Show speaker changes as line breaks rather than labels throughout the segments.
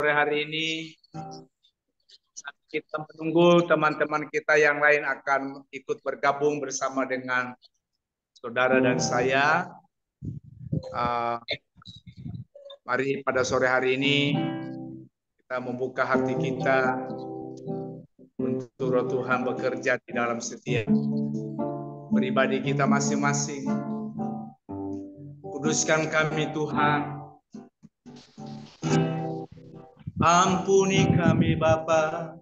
sore hari ini kita menunggu teman-teman kita yang lain akan ikut bergabung bersama dengan saudara dan saya. Mari pada sore hari ini kita membuka hati kita untuk Roh Tuhan bekerja di dalam setiap pribadi kita masing-masing. Kuduskan kami Tuhan. Ampuni kami Bapa.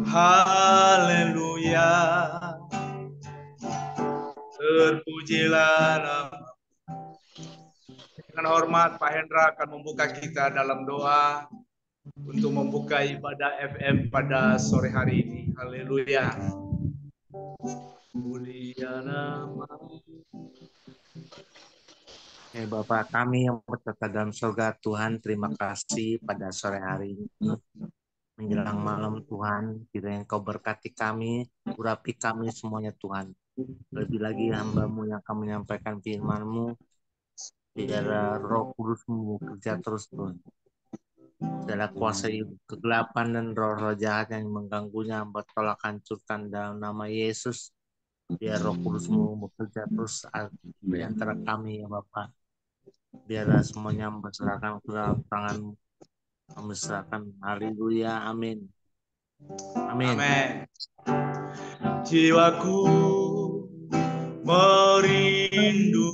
Haleluya. Terpujilah nama. Dengan hormat Pak Hendra akan membuka kita dalam doa untuk membuka ibadah FM pada sore hari ini. Haleluya. Mulia nama.
Bapak kami yang berada dalam surga, Tuhan, terima kasih pada sore hari ini. Menjelang malam Tuhan, kiranya Engkau berkati kami, urapi kami semuanya Tuhan. Lebih lagi hamba-Mu yang akan menyampaikan firman-Mu, biar Roh Kudus-Mu bekerja terus Tuhan. Segala kuasa kegelapan dan roh-roh jahat yang mengganggunya, hamba tolak hancurkan dalam nama Yesus. Biar Roh Kudus-Mu bekerja terus di antara kami ya Bapak. Biarlah semuanya berserahkan ke dalam tangan-Mu. Kami serahkan. Haleluya. Amin. Amin.
Amin. Jiwaku merindukan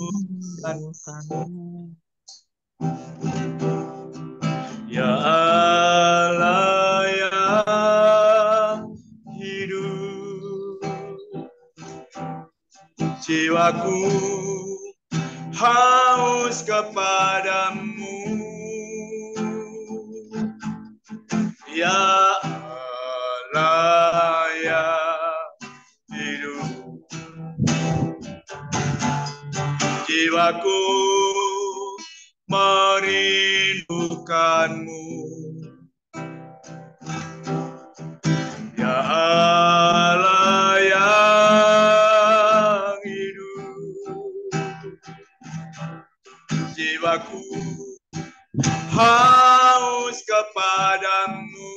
ya Allah yang hidup. Jiwaku haus kepadamu ya Allah yang hidup. Jiwaku merindukanmu ya Allah yang hidup. Jiwaku haus kepadamu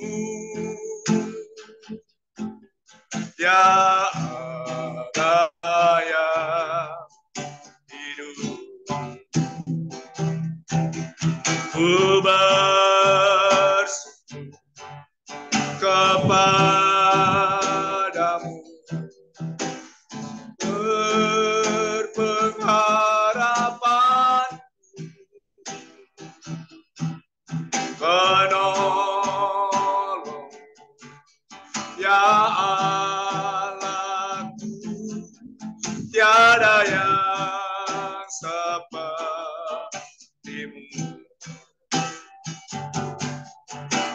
ya Allah yang hidup. Ku bersyukur kepadamu, berpengharapan penolong ya Allahku, tiada yang sepertimu.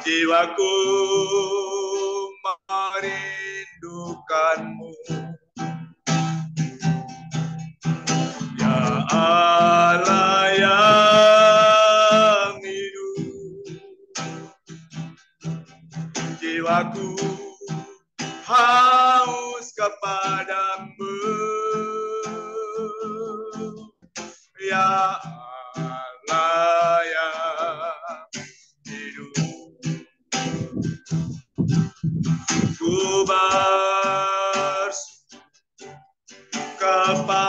Jiwaku merindukanmu ya Allah yang hidup. Jiwaku haus kepadamu ya Allah yang hidup. Ku bersyukur kepadamu,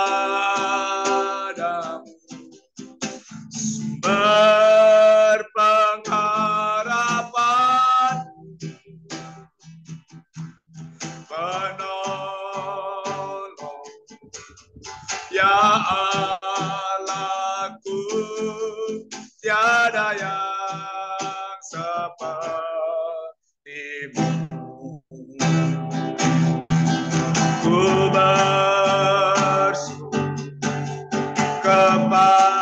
sumber pengharapan, penolong ya Allahku, tiada yang sepertimu. Ku bersyukur kepadamu,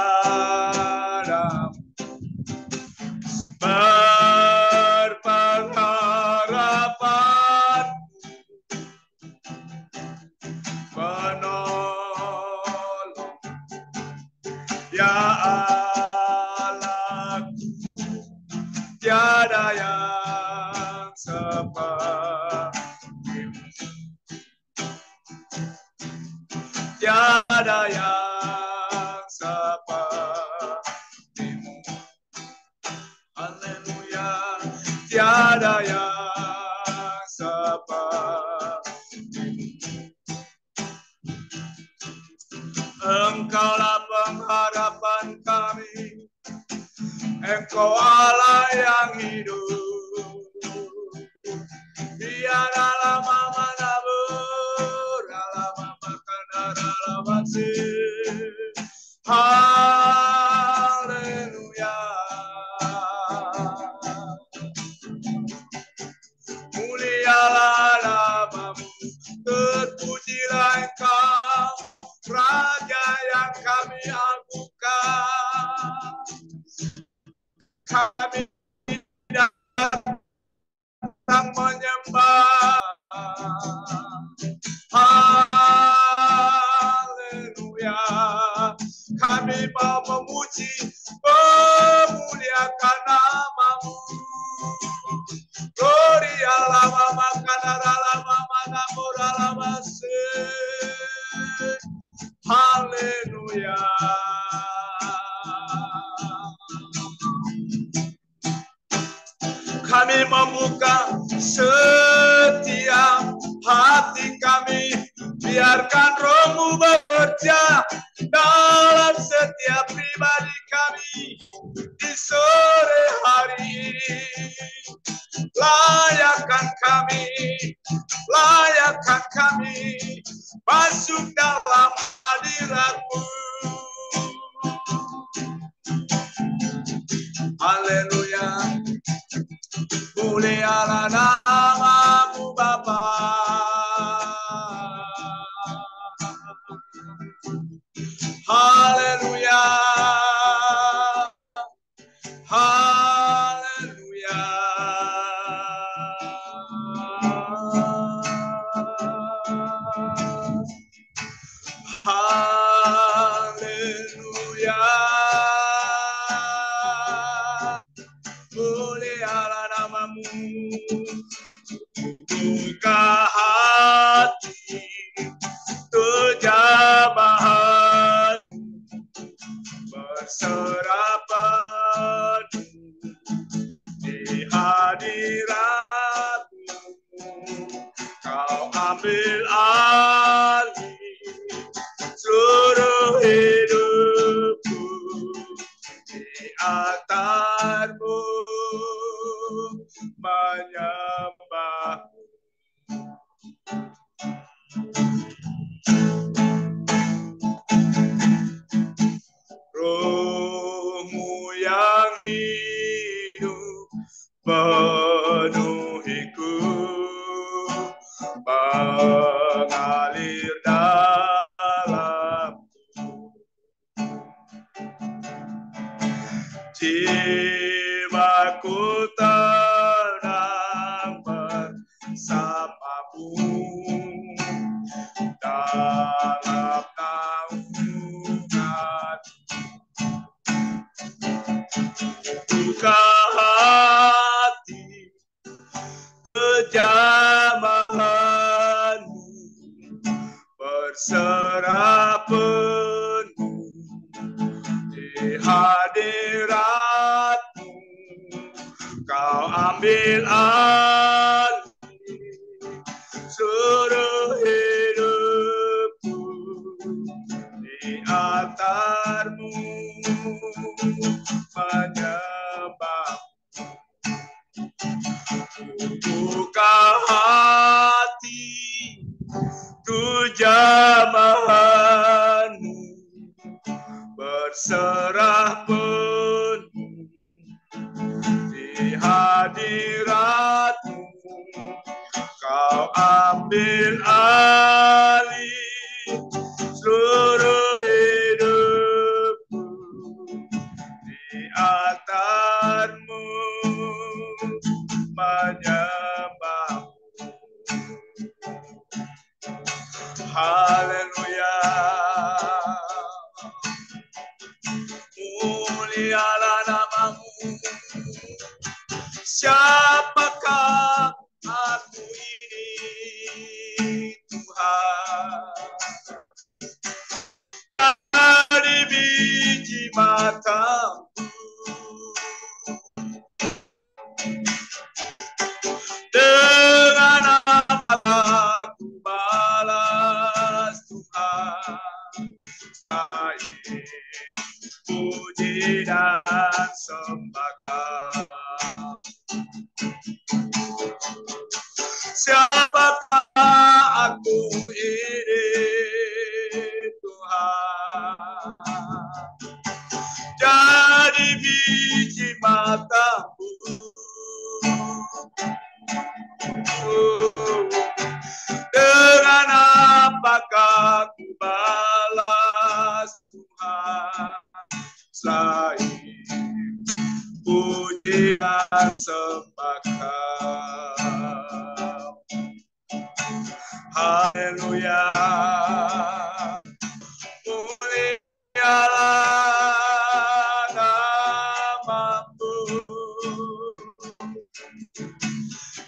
berpengharapan, penolong ya Allahku, tiada yang seperti. Engkaulah pengharapan kami, Engkau Allah yang hidup. Tiada lama menabur, lama makan, lama sih. Haleluya. Mulialah namamu, terpujilah Engkau, Raja yang kami agungkan. Kami datang menyembah. Haleluya. Kami mau memuji, memuliakan namamu. Gloria lama makanara lama mana mura lama se. Haleluya. Kami membuka setiap hati kami, biarkan Roh-Mu bekerja dalam setiap pribadi kami di sore hari ini. Layakkan kami masuk dalam hadirat-Mu. Haleluya. Mulialah namamu Bapa. Haleluya. Haleluya. Haleluya. Mulialah namamu. Buka hati kejamahan, berserah penuh di hadirat-Mu. Kau ambil alih seluruh hidupku, di altar-Mu menyembah. Roh-Mu yang hidup penuhiku, mengalir dalamku. Jiwaku tenang bersama-Mu dalam naungan. Buka hati kejamahan-Mu, berserah penuh di hadirat-Mu. Kau ambil alih seluruh hidupku, di altar-Mu menyembah. Buka hati kejamahan-Mu, berserah penuh di hadirat-Mu. Kau ambil alih seluruh hidupku, di altar-Mu menyembah. Haleluya. Mulialah namamu. Siapakah aku ini, Tuhan? Dari biji matamu sembahkan. Siapakah aku ini Tuhan, jadi biji matamu, dengan apakah ku balas Tuhan, selain pujian sembahkan. Haleluya, mulialah namamu.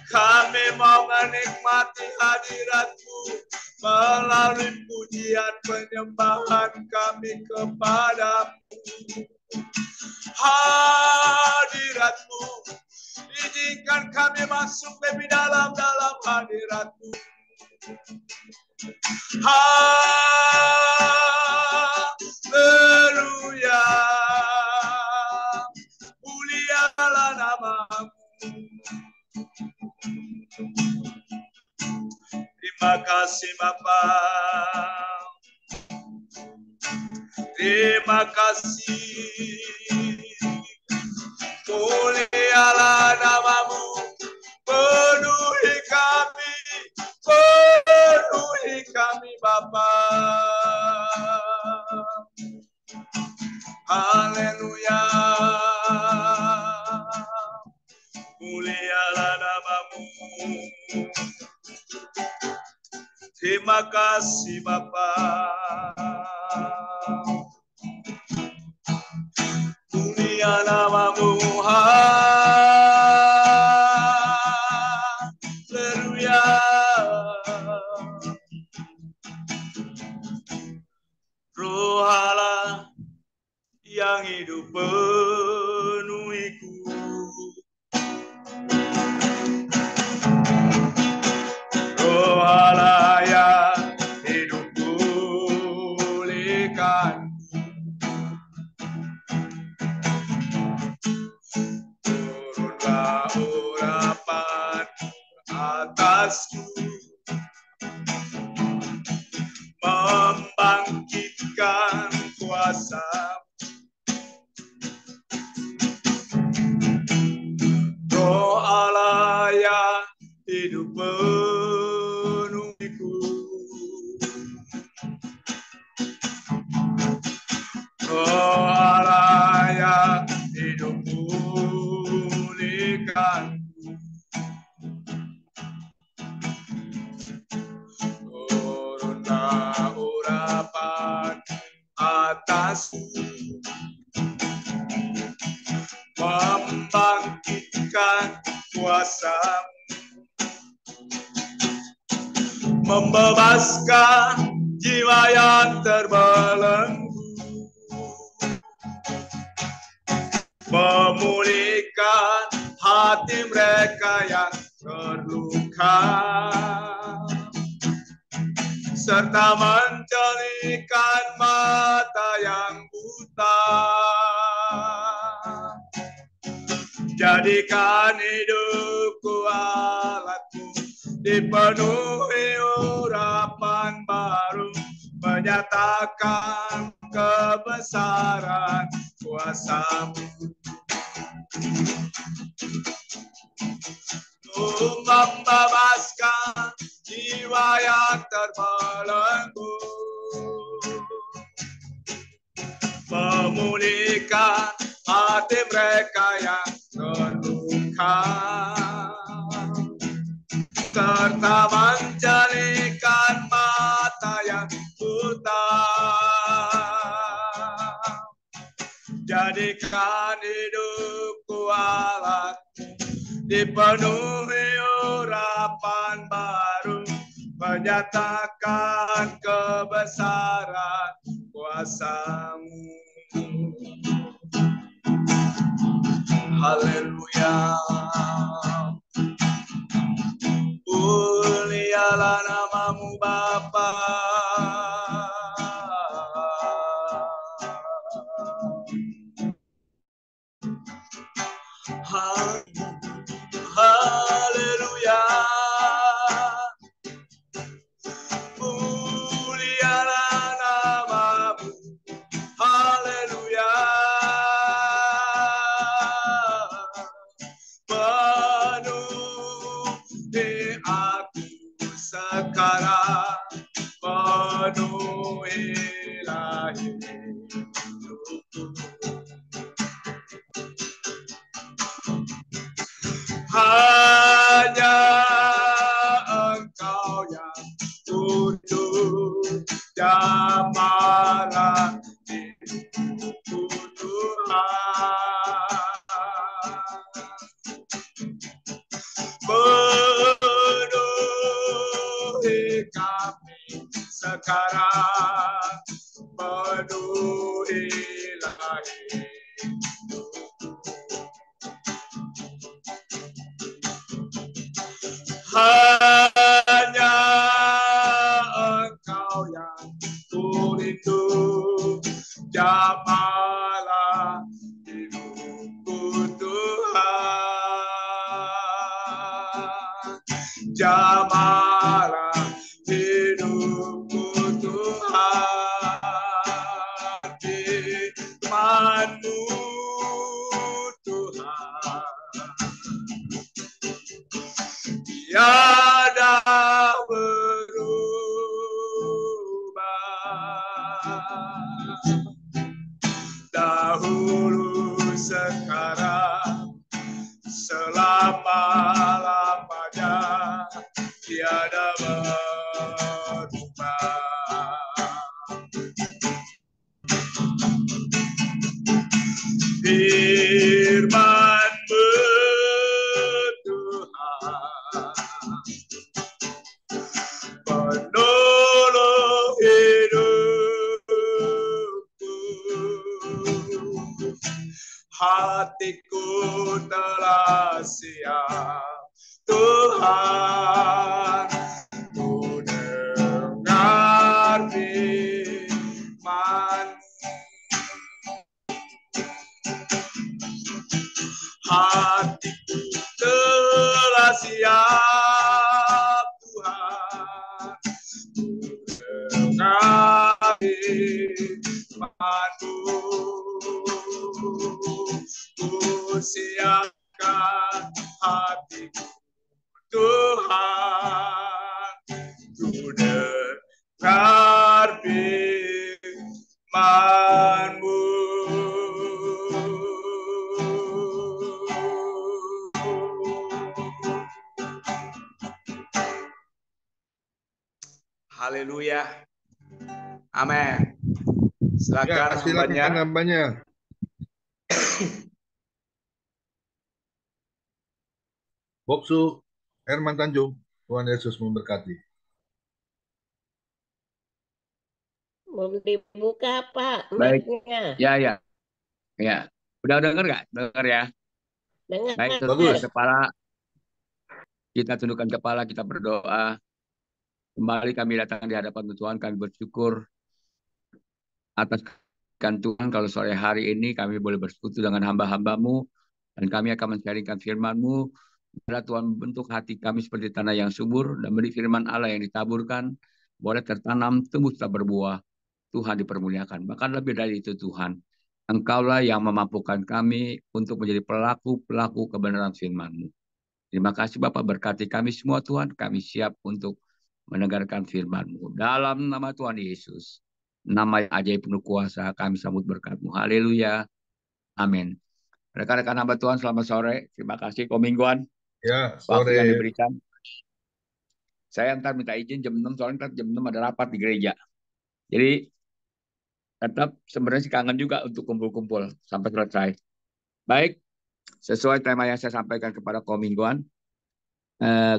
Kami mau menikmati hadirat-Mu melalui pujian penyembahan kami kepadamu. Hadirat-Mu, izinkan kami masuk lebih dalam hadirat-Mu. Haleluya, mulialah namamu. Terima kasih Bapa, terima kasih. Mulialah namamu, penuhi kami Bapa. Haleluya, mulialah namamu. Terima kasih Bapa. Mulia namamu, haleluya. Roh Allah yang hidup penuhiku, Roh Allah yang hidup pulihkan, turunlah urapan atasku, membangkitkan kuasa. Roh Allah yang hidup penuhiku, Roh Allah yang hidup pulihkan, turunlah urapan atasku, membangkitkan kuasa-Mu, membebaskan jiwa yang terbelenggu, memulihkan hati mereka yang terluka, serta menjadikan mata yang buta. Jadikan hidupku alatmu, dipenuhi urapan baru, menyatakan kebesaran kuasa-Mu. Membebaskan jiwa yang terbelenggu, memulihkan hati mereka yang terluka, serta menjadikan mata yang buta. Jadikan hidupku alat-Mu, dipenuhi urapan baru, menyatakan kebesaran kuasa-Mu. Haleluya, mulialah namamu Bapa. Haleluya. Mulialah namamu. Haleluya. Penuhi aku sekarang, penuhilah hidupku. Hanya Engkau yang kudus, jamalah hidupku Tuhan. Penuhi kami sekarang, penuhilah hidupku. Hanya Engkau yang kurindu, jamalah hidupku Tuhan. Jamalah hidupku Tuhan. Firman-Mu Tuhan. Tiada berubah, dahulu sekarang selama-lamanya, tiada berubah. Firman-Mu Tuhan, penolong hidupku. Hatiku telah siap, Tuhan, ku dengar firman. Hatiku telah siap, Tuhan, dengar firman-Mu. Ku siapkan hatiku, Tuhan, ku dengar firman-Mu. Haleluya. Amin. Silakan
hambanya. Boksu Herman Tanjung, Tuhan Yesus memberkati.
Belum dibuka, Pak.
Baik.
Mic-nya.
Ya. Udah denger nggak? Dengar ya.
Dengar.
Baik,
Bagus.
kepala. Kita tundukkan kepala, kita berdoa. Kembali kami datang di hadapan Tuhan, kami bersyukur atas Tuhan kalau sore hari ini kami boleh bersekutu dengan hamba-hamba-Mu dan kami akan men-sharingkan firman-Mu. Biarlah Tuhan membentuk hati kami seperti tanah yang subur dan beri firman Allah yang ditaburkan boleh tertanam, tumbuh serta berbuah. Tuhan dipermuliakan. Bahkan lebih dari itu Tuhan, Engkaulah yang memampukan kami untuk menjadi pelaku-pelaku kebenaran firman-Mu. Terima kasih Bapak, berkati kami semua Tuhan. Kami siap untuk mendengarkan firman-Mu. Dalam nama Tuhan Yesus, nama yang ajaib penuh kuasa, kami sambut berkat-Mu. Haleluya. Amin. Rekan-rekan hamba Tuhan, selamat sore. Terima kasih komingguan.
Ya,
Waktu
sore.
yang diberikan. Saya ntar minta izin jam 6, soalnya ntar jam 6 ada rapat di gereja. Jadi, tetap sebenarnya sih kangen juga untuk kumpul-kumpul sampai selesai. Baik, sesuai tema yang saya sampaikan kepada komingguan,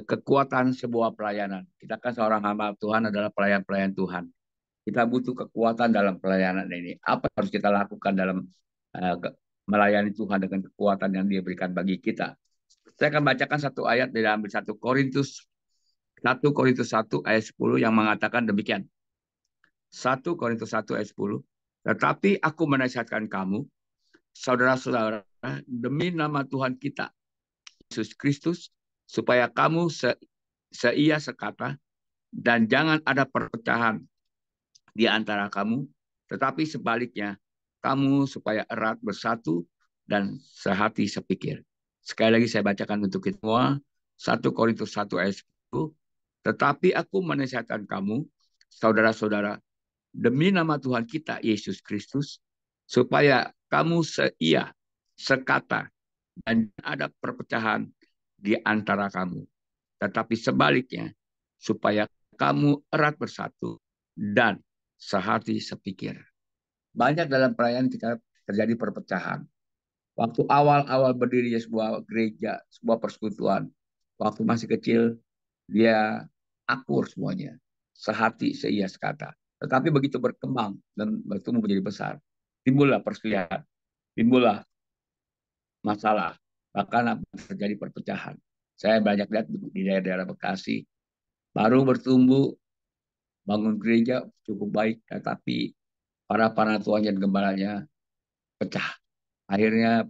kekuatan sebuah pelayanan. Kita kan seorang hamba Tuhan adalah pelayan-pelayan Tuhan. Kita butuh kekuatan dalam pelayanan ini. Apa yang harus kita lakukan dalam melayani Tuhan dengan kekuatan yang Dia berikan bagi kita? Saya akan bacakan satu ayat di dalam 1 Korintus 1 ayat 10 yang mengatakan demikian. 1 Korintus 1 ayat 10. Tetapi aku menasihatkan kamu, saudara-saudara, demi nama Tuhan kita, Yesus Kristus, supaya kamu seia sekata, dan jangan ada perpecahan di antara kamu, tetapi sebaliknya, kamu supaya erat bersatu dan sehati sepikir. Sekali lagi saya bacakan untuk kita semua, 1 Korintus 1 ayat 10, tetapi aku menasihatkan kamu, saudara-saudara, demi nama Tuhan kita, Yesus Kristus, supaya kamu seia, sekata, dan ada perpecahan di antara kamu. Tetapi sebaliknya, supaya kamu erat bersatu dan sehati sepikir. Banyak dalam perayaan kita terjadi perpecahan. Waktu awal-awal berdirinya sebuah gereja, sebuah persekutuan, waktu masih kecil, dia akur semuanya. Sehati, seia, sekata. Tetapi begitu berkembang dan bertumbuh menjadi besar, timbullah perselisihan, timbullah masalah, bahkan terjadi perpecahan. Saya banyak lihat di daerah-daerah Bekasi, baru bertumbuh, bangun gereja cukup baik, tetapi para tuanya dan gembalanya pecah. Akhirnya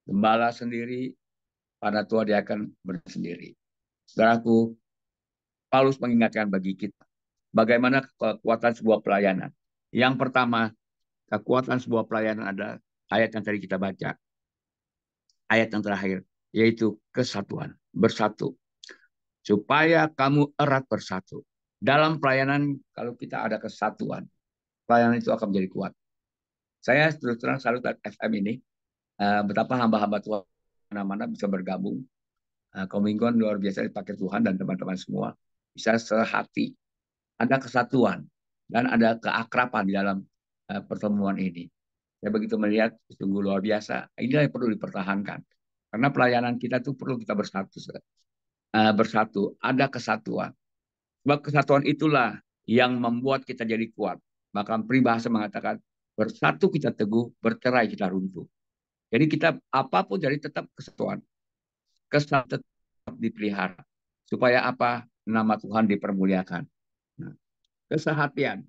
gembala sendiri, tua dia akan bersendiri. Saudaraku, Paulus mengingatkan bagi kita bagaimana kekuatan sebuah pelayanan. Yang pertama, kekuatan sebuah pelayanan adalah ayat yang tadi kita baca. Ayat yang terakhir, yaitu kesatuan, bersatu. Supaya kamu erat bersatu. Dalam pelayanan, kalau kita ada kesatuan, pelayanan itu akan menjadi kuat. Saya terus terang salut FM ini, betapa hamba-hamba Tuhan mana-mana bisa bergabung. Kominggon luar biasa dipakai Tuhan dan teman-teman semua. Bisa sehati, ada kesatuan, dan ada keakraban di dalam pertemuan ini. Saya begitu melihat, sungguh luar biasa. Inilah yang perlu dipertahankan. Karena pelayanan kita itu perlu kita bersatu. Bersatu, ada kesatuan. Sebab kesatuan itulah yang membuat kita jadi kuat. Bahkan peribahasa mengatakan, bersatu kita teguh, bercerai kita runtuh. Jadi kita apapun jadi tetap kesatuan. Kesatuan tetap dipelihara. Supaya apa? Nama Tuhan dipermuliakan. Nah, kesehatian,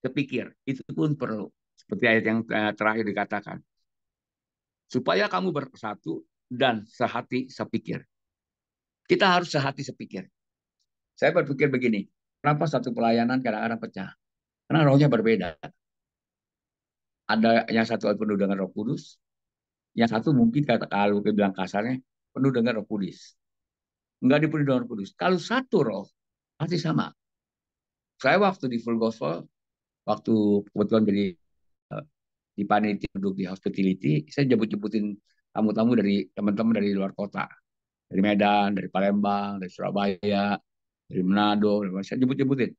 kepikir, itu pun perlu. Seperti ayat yang terakhir dikatakan. Supaya kamu bersatu dan sehati sepikir. Kita harus sehati sepikir. Saya berpikir begini, kenapa satu pelayanan kadang-kadang pecah? Karena rohnya berbeda. Ada yang satu penuh dengan Roh Kudus, yang satu mungkin kalau kita bilang kasarnya penuh dengan Roh Kudus. Enggak dipenuhi dengan Roh Kudus. Kalau satu roh pasti sama. Saya waktu di Full Gospel, waktu kebetulan jadi di panitia duduk di hospitality, saya jemput-jemputin tamu-tamu dari teman-teman dari luar kota, dari Medan, dari Palembang, dari Surabaya, dari Manado, saya jemput-jemputin.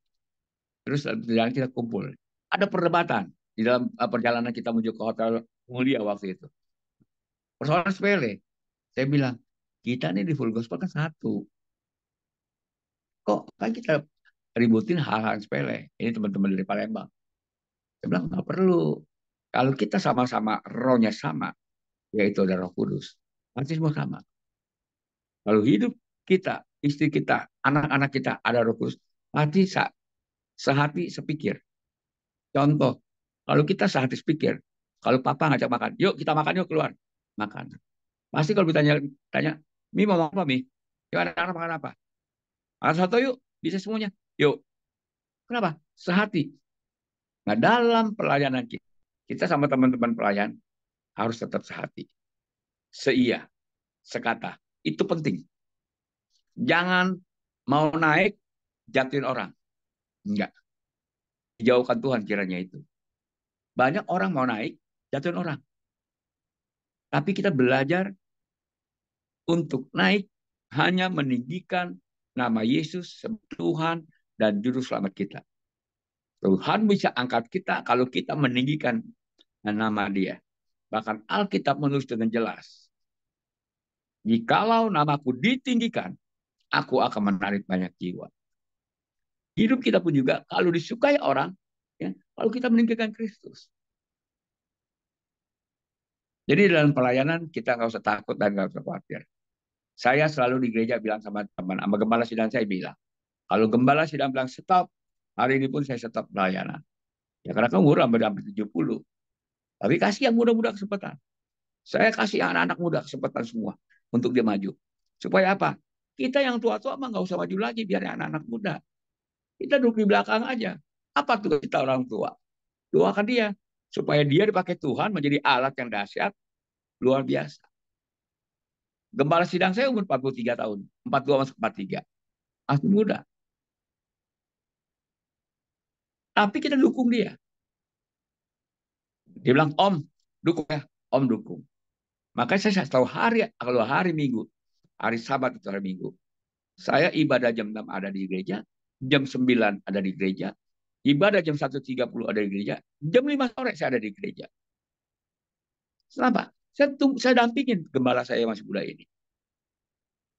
Terus jalan kita kumpul. Ada perdebatan di dalam perjalanan kita menuju ke hotel mulia waktu itu. Persoalan sepele. Saya bilang, kita nih di Full Gospel kan satu. Kok kan kita ributin hal-hal sepele? Ini teman-teman dari Palembang. Saya bilang, nggak perlu. Kalau kita sama-sama rohnya sama, yaitu ada Roh Kudus, pasti semua sama. Kalau hidup kita, istri kita, anak-anak kita ada Roh Kudus, pasti sehati sepikir. Contoh, kalau kita sehati sepikir, kalau papa ngajak makan, yuk kita makan yuk keluar. Makan. Pasti kalau ditanya, Mi mau makan apa Mi? Yuk anak-anak makan apa? Makan soto yuk, bisa semuanya. Yuk. Kenapa? Sehati. Nah dalam pelayanan kita sama teman-teman pelayan harus tetap sehati. Seia, sekata. Itu penting. Jangan mau naik, jatuhin orang. Enggak. Dijauhkan Tuhan kiranya itu. Banyak orang mau naik, jatuhin orang. Tapi kita belajar untuk naik hanya meninggikan nama Yesus sebagai Tuhan dan Juru Selamat kita. Tuhan bisa angkat kita kalau kita meninggikan nama Dia. Bahkan Alkitab menulis dengan jelas. Jikalau namaku ditinggikan, aku akan menarik banyak jiwa. Hidup kita pun juga kalau disukai orang, ya, kalau kita meninggikan Kristus. Jadi dalam pelayanan kita nggak usah takut dan nggak usah khawatir. Saya selalu di gereja bilang sama teman, sama gembala sidang saya bilang, kalau gembala sidang bilang stop, hari ini pun saya stop pelayanan. Ya karena kamu umur hampir 70. Tapi kasih yang muda-muda kesempatan. Saya kasih anak-anak muda kesempatan semua untuk dia maju. Supaya apa? Kita yang tua-tua mah nggak usah maju lagi, biar anak-anak muda. Kita duduk di belakang aja. Apa tuh kita orang tua? Doakan dia supaya dia dipakai Tuhan menjadi alat yang dahsyat luar biasa. Gembala sidang saya umur 43 tahun, 42 masuk 43. Masih muda. Tapi kita dukung dia. Dia bilang, Om, dukung ya. Om dukung. Makanya saya tahu kalau hari Minggu, hari Sabat itu hari Minggu, saya ibadah jam 6 ada di gereja, jam 9 ada di gereja, ibadah jam 1.30 ada di gereja, jam 5 sore saya ada di gereja. Kenapa? Saya dampingin gembala saya yang masih muda ini.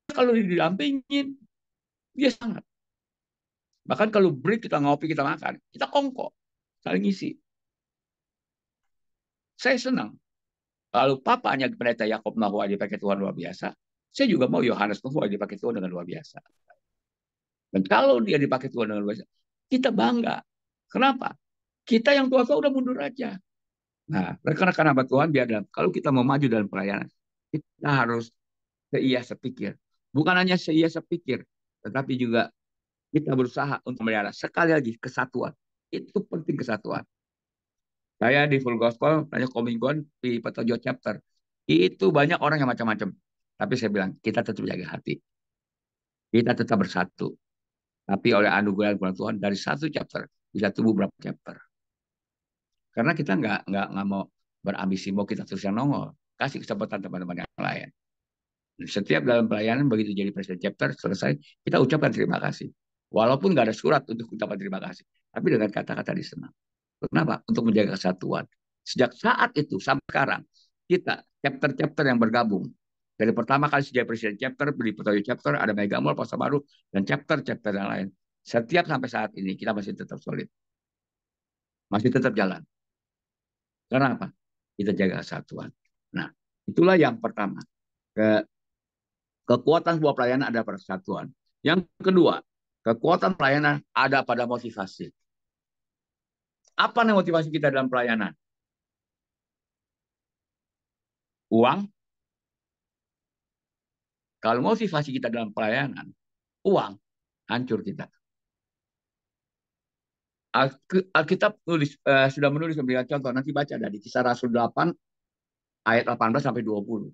Kalau didampingin, dia sangat. Bahkan kalau break kita ngopi, kita makan, kita kongko, saling isi. Saya senang. Kalau papanya pendeta Yakob Nahua dipakai Tuhan luar biasa, saya juga mau Yohanes Nahua dipakai Tuhan dengan luar biasa. Dan kalau dia dipakai Tuhan dengan luar biasa, kita bangga. Kenapa? Kita yang tua-tua udah mundur aja. Nah, rekan-rekan hamba Tuhan, kalau kita mau maju dalam pelayanan, kita harus seia sepikir. Bukan hanya seia sepikir, tetapi juga kita berusaha untuk melihara. Sekali lagi, kesatuan. Itu penting, kesatuan. Saya di Full Gospel, tanya Komingon di Petojo Chapter. Itu banyak orang yang macam-macam. Tapi saya bilang, kita tetap jaga hati. Kita tetap bersatu. Tapi oleh anugerah Tuhan, dari satu chapter, bisa tumbuh berapa chapter. Karena kita nggak mau berambisi, mau kita terus yang nongol. Kasih kesempatan teman-teman yang lain. Setiap dalam pelayanan, begitu jadi presiden chapter, selesai, kita ucapkan terima kasih. Walaupun nggak ada surat untuk ucapan terima kasih. Tapi dengan kata-kata disenang. Kenapa? Untuk menjaga kesatuan. Sejak saat itu sampai sekarang, kita chapter-chapter yang bergabung. Dari pertama kali sejak presiden chapter, beli Petojo chapter, ada Mega Mall, Pasar Baru, dan chapter-chapter yang lain. Setiap sampai saat ini, kita masih tetap solid. Masih tetap jalan. Karena apa? Kita jaga kesatuan. Nah, itulah yang pertama. Kekuatan sebuah pelayanan ada pada kesatuan. Yang kedua, kekuatan pelayanan ada pada motivasi. Apa nih motivasi kita dalam pelayanan? Uang. Kalau motivasi kita dalam pelayanan, uang, hancur kita. Alkitab sudah menulis memberikan contoh. Nanti baca dari Kisah Rasul 8 ayat 18 sampai 20.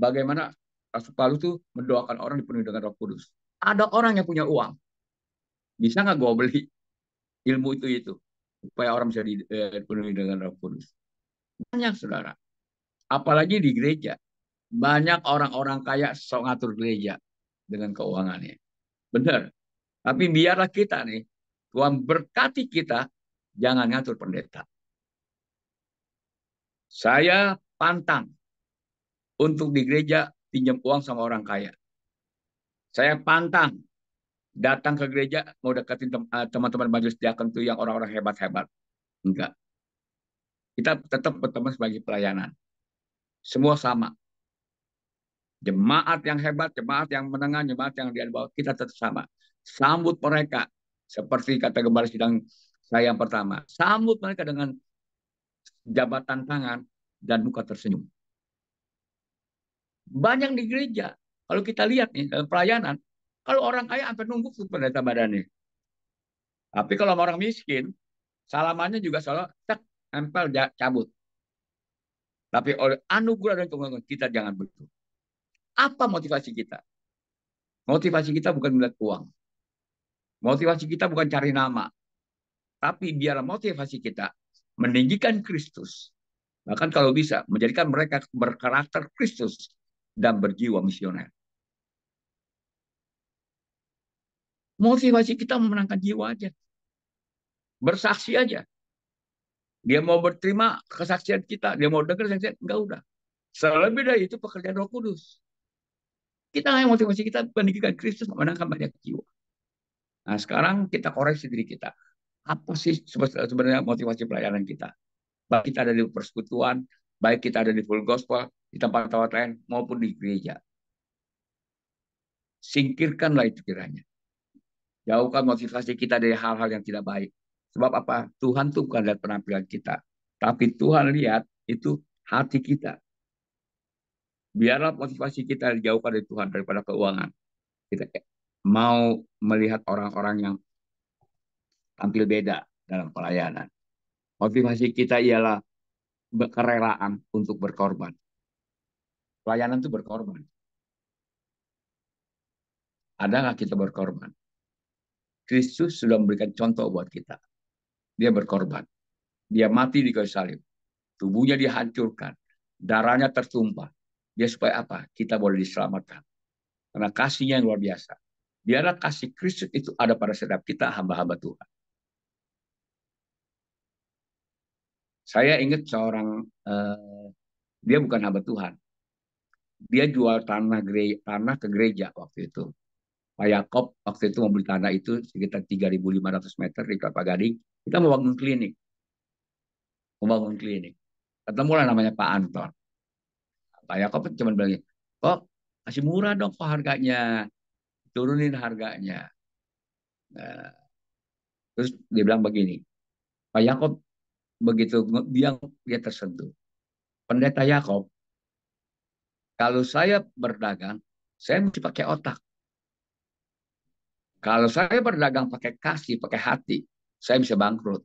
Bagaimana Rasul Paulus itu mendoakan orang dipenuhi dengan Roh Kudus. Ada orang yang punya uang. Bisa nggak gue beli ilmu itu supaya orang bisa dipenuhi dengan Roh Kudus? Banyak, saudara. Apalagi di gereja. Banyak orang-orang kaya sok ngatur gereja dengan keuangannya. Benar. Tapi biarlah kita nih, Tuhan berkati kita, jangan ngatur pendeta. Saya pantang untuk di gereja pinjam uang sama orang kaya. Saya pantang datang ke gereja mau deketin teman-teman majelis diakon itu yang orang-orang hebat-hebat. Enggak. Kita tetap berteman sebagai pelayanan. Semua sama. Jemaat yang hebat, jemaat yang menengah, jemaat yang di bawah, kita tetap sama. Sambut mereka seperti kata gembala sidang saya yang pertama. Sambut mereka dengan jabatan tangan dan muka tersenyum. Banyak di gereja. Kalau kita lihat nih dalam pelayanan, kalau orang kaya sampai nunggu tuh pendeta badannya. Tapi kalau orang miskin, salamannya juga selalu cek, empel, cabut. Tapi oleh anugerah dan kemuliaan kita jangan begitu. Apa motivasi kita? Motivasi kita bukan melihat uang. Motivasi kita bukan cari nama. Tapi biarlah motivasi kita meninggikan Kristus. Bahkan kalau bisa, menjadikan mereka berkarakter Kristus dan berjiwa misioner. Motivasi kita memenangkan jiwa aja. Bersaksi aja. Dia mau berterima kesaksian kita, dia mau dengar kesaksian, enggak udah. Selebih dari itu pekerjaan Roh Kudus. Kita yang motivasi kita meninggikan Kristus memenangkan banyak jiwa. Nah, sekarang kita koreksi diri kita. Apa sih sebenarnya motivasi pelayanan kita? Baik kita ada di persekutuan, baik kita ada di Full Gospel, di tempat-tempat lain, maupun di gereja. Singkirkanlah itu kiranya. Jauhkan motivasi kita dari hal-hal yang tidak baik. Sebab apa? Tuhan tuh bukan lihat penampilan kita. Tapi Tuhan lihat itu hati kita. Biarlah motivasi kita dijauhkan dari Tuhan daripada keuangan. Kita mau melihat orang-orang yang tampil beda dalam pelayanan. Motivasi kita ialah kerelaan untuk berkorban. Pelayanan itu berkorban. Ada nggak kita berkorban? Kristus sudah memberikan contoh buat kita. Dia berkorban. Dia mati di kayu salib. Tubuhnya dihancurkan. Darahnya tertumpah. Dia supaya apa? Kita boleh diselamatkan. Karena kasihnya yang luar biasa. Biarlah kasih Kristus itu ada pada setiap kita hamba-hamba Tuhan. Saya ingat seorang, dia bukan hamba Tuhan. Dia jual tanah ke gereja waktu itu. Pak Yakob waktu itu membeli tanah itu sekitar 3.500 meter di Kelapa Gading. Kita mau bangun klinik. Ketemulah namanya Pak Anton. Pak Yakob cuma bilang, kok kasih murah dong kok harganya. Turunin harganya. Nah, terus dia bilang begini, Pak Yakob begitu dia tersentuh. Pendeta Yakob, kalau saya berdagang, saya mesti pakai otak. Kalau saya berdagang pakai kasih, pakai hati, saya bisa bangkrut.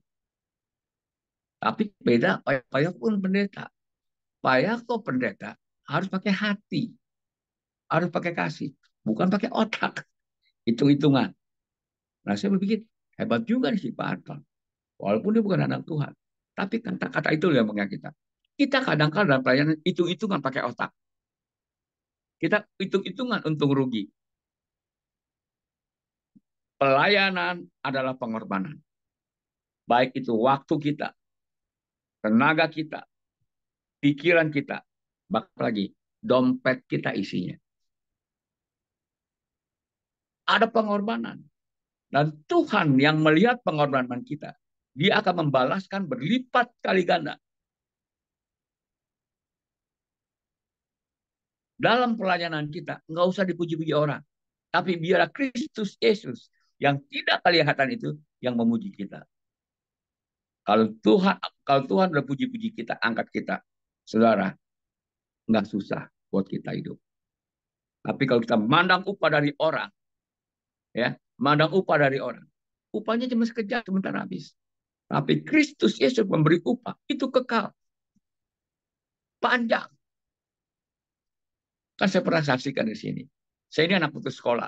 Tapi beda Pak Yakob pun pendeta. Pak Yakob pendeta harus pakai hati, harus pakai kasih, bukan pakai otak, hitung-hitungan. Nah saya berpikir hebat juga nih si Pak Anton, walaupun dia bukan anak Tuhan, tapi kata-kata itu yang mengingat kita. Kita kadang-kadang dalam pelayanan hitung-hitungan pakai otak. Kita hitung-hitungan untung rugi. Pelayanan adalah pengorbanan. Baik itu waktu kita, tenaga kita, pikiran kita, bahkan lagi dompet kita isinya. Ada pengorbanan. Dan Tuhan yang melihat pengorbanan kita, dia akan membalaskan berlipat kali ganda. Dalam pelayanan kita, nggak usah dipuji-puji orang. Tapi biarlah Kristus Yesus yang tidak kelihatan itu yang memuji kita. Kalau Tuhan udah puji-puji kita, angkat kita, saudara, nggak susah buat kita hidup. Tapi kalau kita mandang upah dari orang, ya, mandang upah dari orang, upahnya cuma sekejap, sebentar habis. Tapi Kristus Yesus memberi upah, itu kekal, panjang. Kan saya pernah saksikan di sini. Saya ini anak putus sekolah,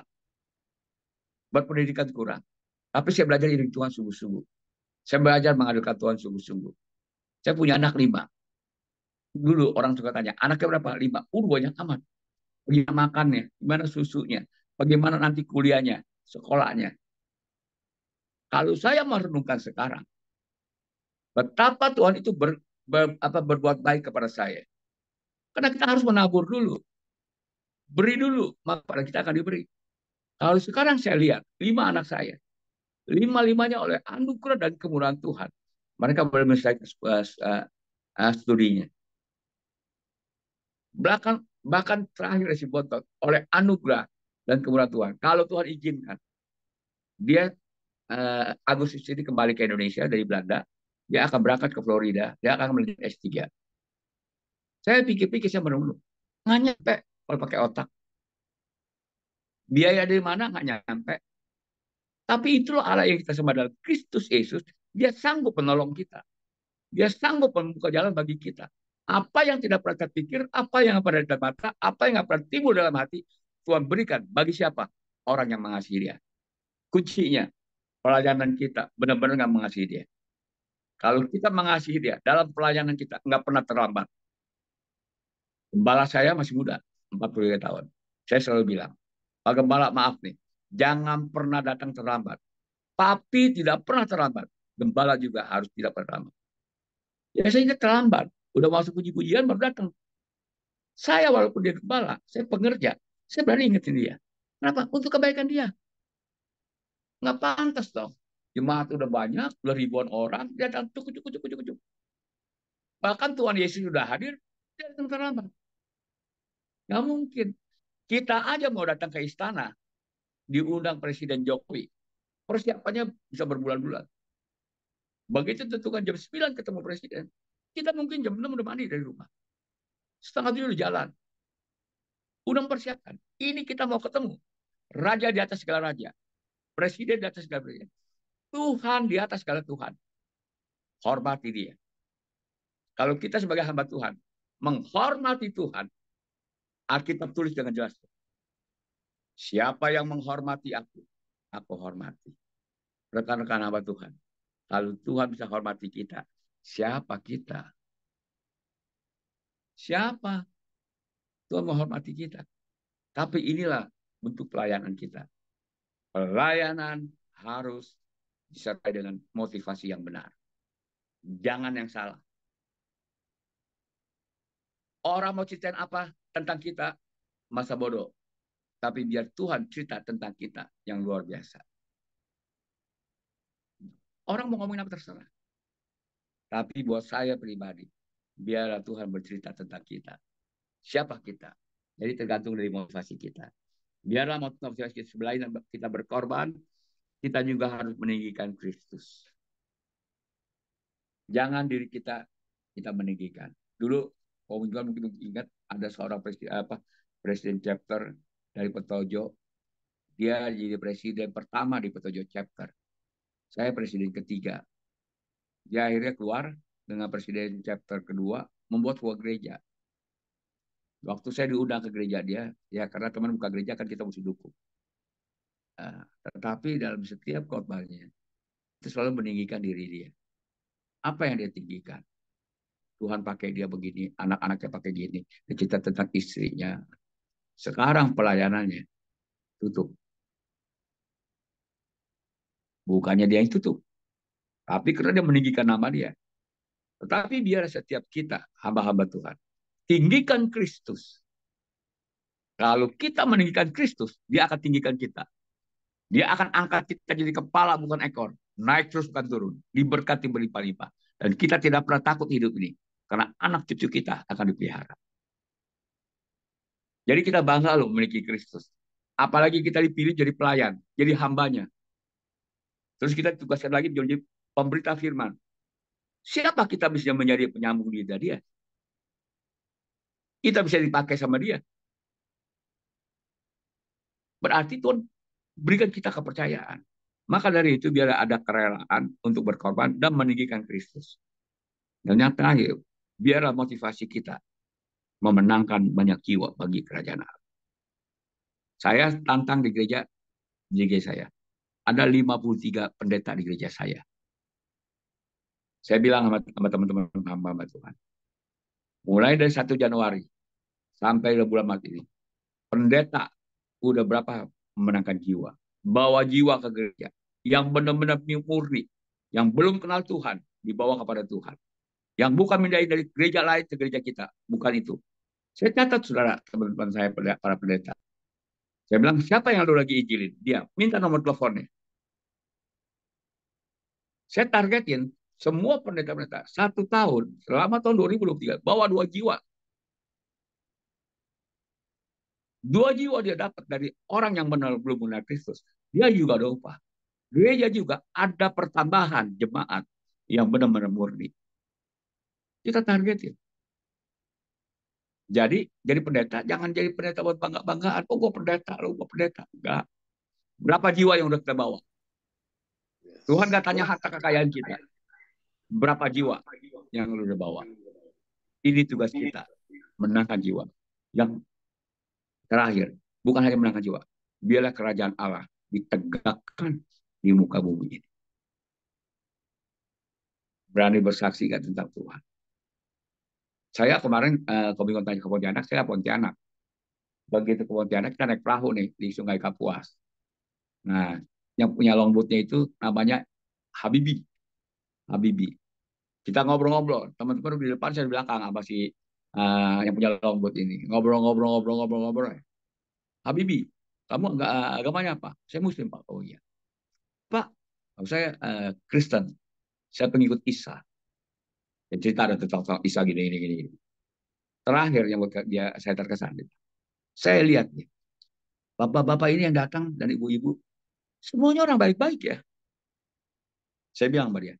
berpendidikan kurang. Tapi saya belajar iring Tuhan sungguh-sungguh. Saya belajar mengandalkan Tuhan sungguh-sungguh. Saya punya anak 5. Dulu orang suka tanya, anaknya berapa? 5. Banyak amat. Bagaimana makannya? Gimana susunya? Bagaimana nanti kuliahnya? Sekolahnya? Kalau saya merenungkan sekarang, betapa Tuhan itu berbuat baik kepada saya. Karena kita harus menabur dulu. Beri dulu, maka pada kita akan diberi. Kalau sekarang saya lihat, 5 anak saya, 5-limanya oleh anugerah dan kemurahan Tuhan. Mereka boleh menyelesaikan studinya. Bahkan terakhir si Bontot, oleh anugerah dan kemurahan Tuhan. Kalau Tuhan izinkan, dia Agustus ini kembali ke Indonesia dari Belanda, dia akan berangkat ke Florida, dia akan melanjutkan S3. Saya pikir-pikir, saya merenung, nggak nyampe kalau pakai otak. Biaya dari mana nggak nyampe. Tapi itulah Allah yang kita sembah dalam Kristus Yesus. Dia sanggup menolong kita. Dia sanggup membuka jalan bagi kita. Apa yang tidak pernah kita pikir, apa yang pernah kita mata, apa yang pernah timbul dalam hati, Tuhan berikan bagi siapa? Orang yang mengasihi dia. Kuncinya, pelayanan kita benar-benar nggak mengasihi dia. Kalau kita mengasihi dia, dalam pelayanan kita nggak pernah terlambat. Gembala saya masih muda, 43 tahun. Saya selalu bilang, Pak Gembala maaf nih, jangan pernah datang terlambat. Tapi tidak pernah terlambat. Gembala juga harus tidak pernah terlambat. Ya saya terlambat. Udah masuk puji-pujian baru datang. Saya walaupun dia gembala, saya pengerja. Saya berani ingetin dia. Kenapa? Untuk kebaikan dia. Nggak pantas dong. Jemaat udah banyak, udah ribuan orang, dia datang cukup. Bahkan Tuhan Yesus sudah hadir, dia datang terlambat. Nggak mungkin. Kita aja mau datang ke istana, diundang Presiden Jokowi. Persiapannya bisa berbulan-bulan. Begitu tentukan jam 9 ketemu Presiden, kita mungkin jam 6 udah mandi dari rumah. Setengah 7 udah jalan. Udah mempersiapkan. Ini kita mau ketemu. Raja di atas segala raja. Presiden di atas segala presiden. Tuhan di atas segala Tuhan. Hormati dia. Kalau kita sebagai hamba Tuhan menghormati Tuhan, Alkitab tulis dengan jelas. Siapa yang menghormati aku hormati. Rekan-rekan hamba Tuhan. Kalau Tuhan bisa hormati kita, siapa kita? Siapa? Tuhan menghormati kita. Tapi inilah bentuk pelayanan kita. Pelayanan harus disertai dengan motivasi yang benar. Jangan yang salah. Orang mau ceritain apa tentang kita, masa bodoh. Tapi biar Tuhan cerita tentang kita yang luar biasa. Orang mau ngomongin apa terserah. Tapi buat saya pribadi, biarlah Tuhan bercerita tentang kita. Siapa kita? Jadi tergantung dari motivasi kita. Biarlah motivasi kita selain kita berkorban, kita juga harus meninggikan Kristus. Jangan diri kita meninggikan. Dulu, kawan mungkin ingat ada seorang presiden chapter dari Petojo. Dia jadi presiden pertama di Petojo chapter. Saya presiden ketiga. Dia akhirnya keluar dengan presiden chapter kedua, membuat sebuah gereja. Waktu saya diundang ke gereja dia, ya karena teman buka gereja kan kita mesti dukung. Tetapi dalam setiap khotbahnya, itu selalu meninggikan diri dia. Apa yang dia tinggikan? Tuhan pakai dia begini, anak-anaknya pakai gini. Dia cerita tentang istrinya. Sekarang pelayanannya tutup. Bukannya dia yang tutup. Tapi karena dia meninggikan nama dia. Tetapi biar setiap kita, hamba-hamba Tuhan, tinggikan Kristus. Kalau kita meninggikan Kristus, dia akan tinggikan kita. Dia akan angkat kita jadi kepala bukan ekor. Naik terus bukan turun. Diberkati berlimpah-limpah. Dan kita tidak pernah takut hidup ini. Karena anak cucu kita akan dipelihara. Jadi kita bangga loh memiliki Kristus. Apalagi kita dipilih jadi pelayan, jadi hambanya. Terus kita tugaskan lagi menjadi pemberita firman. Siapa kita bisa menjadi penyambung lidah dia? Kita bisa dipakai sama dia. Berarti Tuhan berikan kita kepercayaan. Maka dari itu biar ada kerelaan untuk berkorban dan meninggikan Kristus. Dan yang terakhir, biarlah motivasi kita memenangkan banyak jiwa bagi kerajaan Allah. Saya tantang di gereja saya. Ada 53 pendeta di gereja saya. Saya bilang sama teman-teman hamba Tuhan. Mulai dari 1 Januari sampai bulan Maret ini. Pendeta udah berapa memenangkan jiwa. Bawa jiwa ke gereja. Yang benar-benar murni. Yang belum kenal Tuhan. Dibawa kepada Tuhan. Yang bukan mindai dari gereja lain ke gereja kita. Bukan itu. Saya catat saudara, teman-teman saya, para pendeta. Saya bilang, siapa yang lu lagi injilin? Dia minta nomor teleponnya. Saya targetin semua pendeta-pendeta 1 tahun, selama tahun 2023, bawa 2 jiwa. 2 jiwa dia dapat dari orang yang benar belum mengenal Kristus. Dia juga ada upah. Gereja juga ada pertambahan jemaat yang benar-benar murni. Kita targetin. Jadi pendeta, jangan jadi pendeta buat bangga-banggaan. Oh, gue pendeta, lo gue pendeta. Enggak. Berapa jiwa yang udah kita bawa? Tuhan gak tanya harta kekayaan kita. Berapa jiwa yang lu udah bawa? Ini tugas kita. Menangkan jiwa. Yang terakhir, bukan hanya menangkan jiwa. Biarlah kerajaan Allah ditegakkan di muka bumi ini. Berani bersaksi gak tentang Tuhan. Saya kemarin ke Pontianak, saya Pontianak. Begitu ke Pontianak, kita naik perahu nih di Sungai Kapuas. Nah, yang punya longboatnya itu namanya Habibi. Kita ngobrol-ngobrol. Teman-teman di depan, saya di belakang apa sih yang punya longboat ini. Ngobrol. Habibi, kamu agamanya apa? Saya Muslim, Pak. Oh iya. Pak, saya Kristen. Saya pengikut Isa. Dan cerita ada tentang Isa gini. Terakhir yang saya terkesan. Saya lihat nih, bapak-bapak ini yang datang dan ibu-ibu, semuanya orang baik-baik ya. Saya bilang sama dia,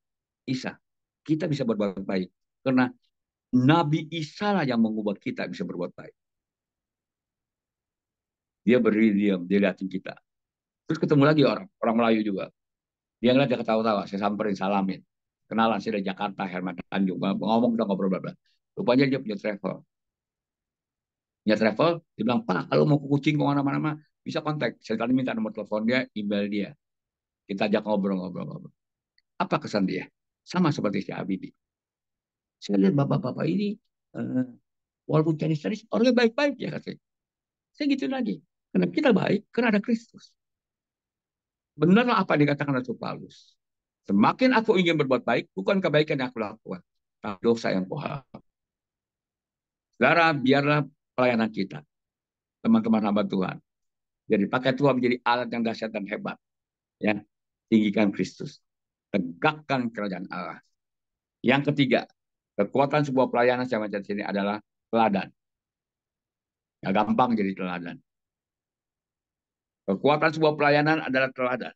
Isa, kita bisa berbuat baik. Karena Nabi Isa lah yang mengubah kita bisa berbuat baik. Dia berdiri diam, dia liatin kita. Terus ketemu lagi orang Melayu juga. Dia ngeliat, dia ketawa-tawa. Saya samperin, salamin. Kenalan, saya dari Jakarta, Herman Tanjung. Ngomong, udah ngobrol, bla bla. Rupanya dia punya travel. Punya travel, dia bilang, Pak, kalau mau ke Kucing, ke mana-mana, bisa kontak. Saya tadi minta nomor telepon dia, email dia. Kita ajak ngobrol-ngobrol. Apa kesan dia? Sama seperti si Habibie. Saya lihat bapak-bapak ini, eh, walaupun Chinese, orangnya baik-baik ya katanya. Saya gitu lagi. Karena kita baik, karena ada Kristus. Benarlah apa yang dikatakan Rasul Paulus. Semakin aku ingin berbuat baik, bukan kebaikan yang aku lakukan, tapi dosa yang kuhapus. Saudara, biarlah pelayanan kita, teman-teman hamba Tuhan, jadi pakai Tuhan menjadi alat yang dahsyat dan hebat. Ya, tinggikan Kristus, tegakkan kerajaan Allah. Yang ketiga, kekuatan sebuah pelayanan saya macam ini adalah teladan. Gak gampang jadi teladan. Kekuatan sebuah pelayanan adalah teladan.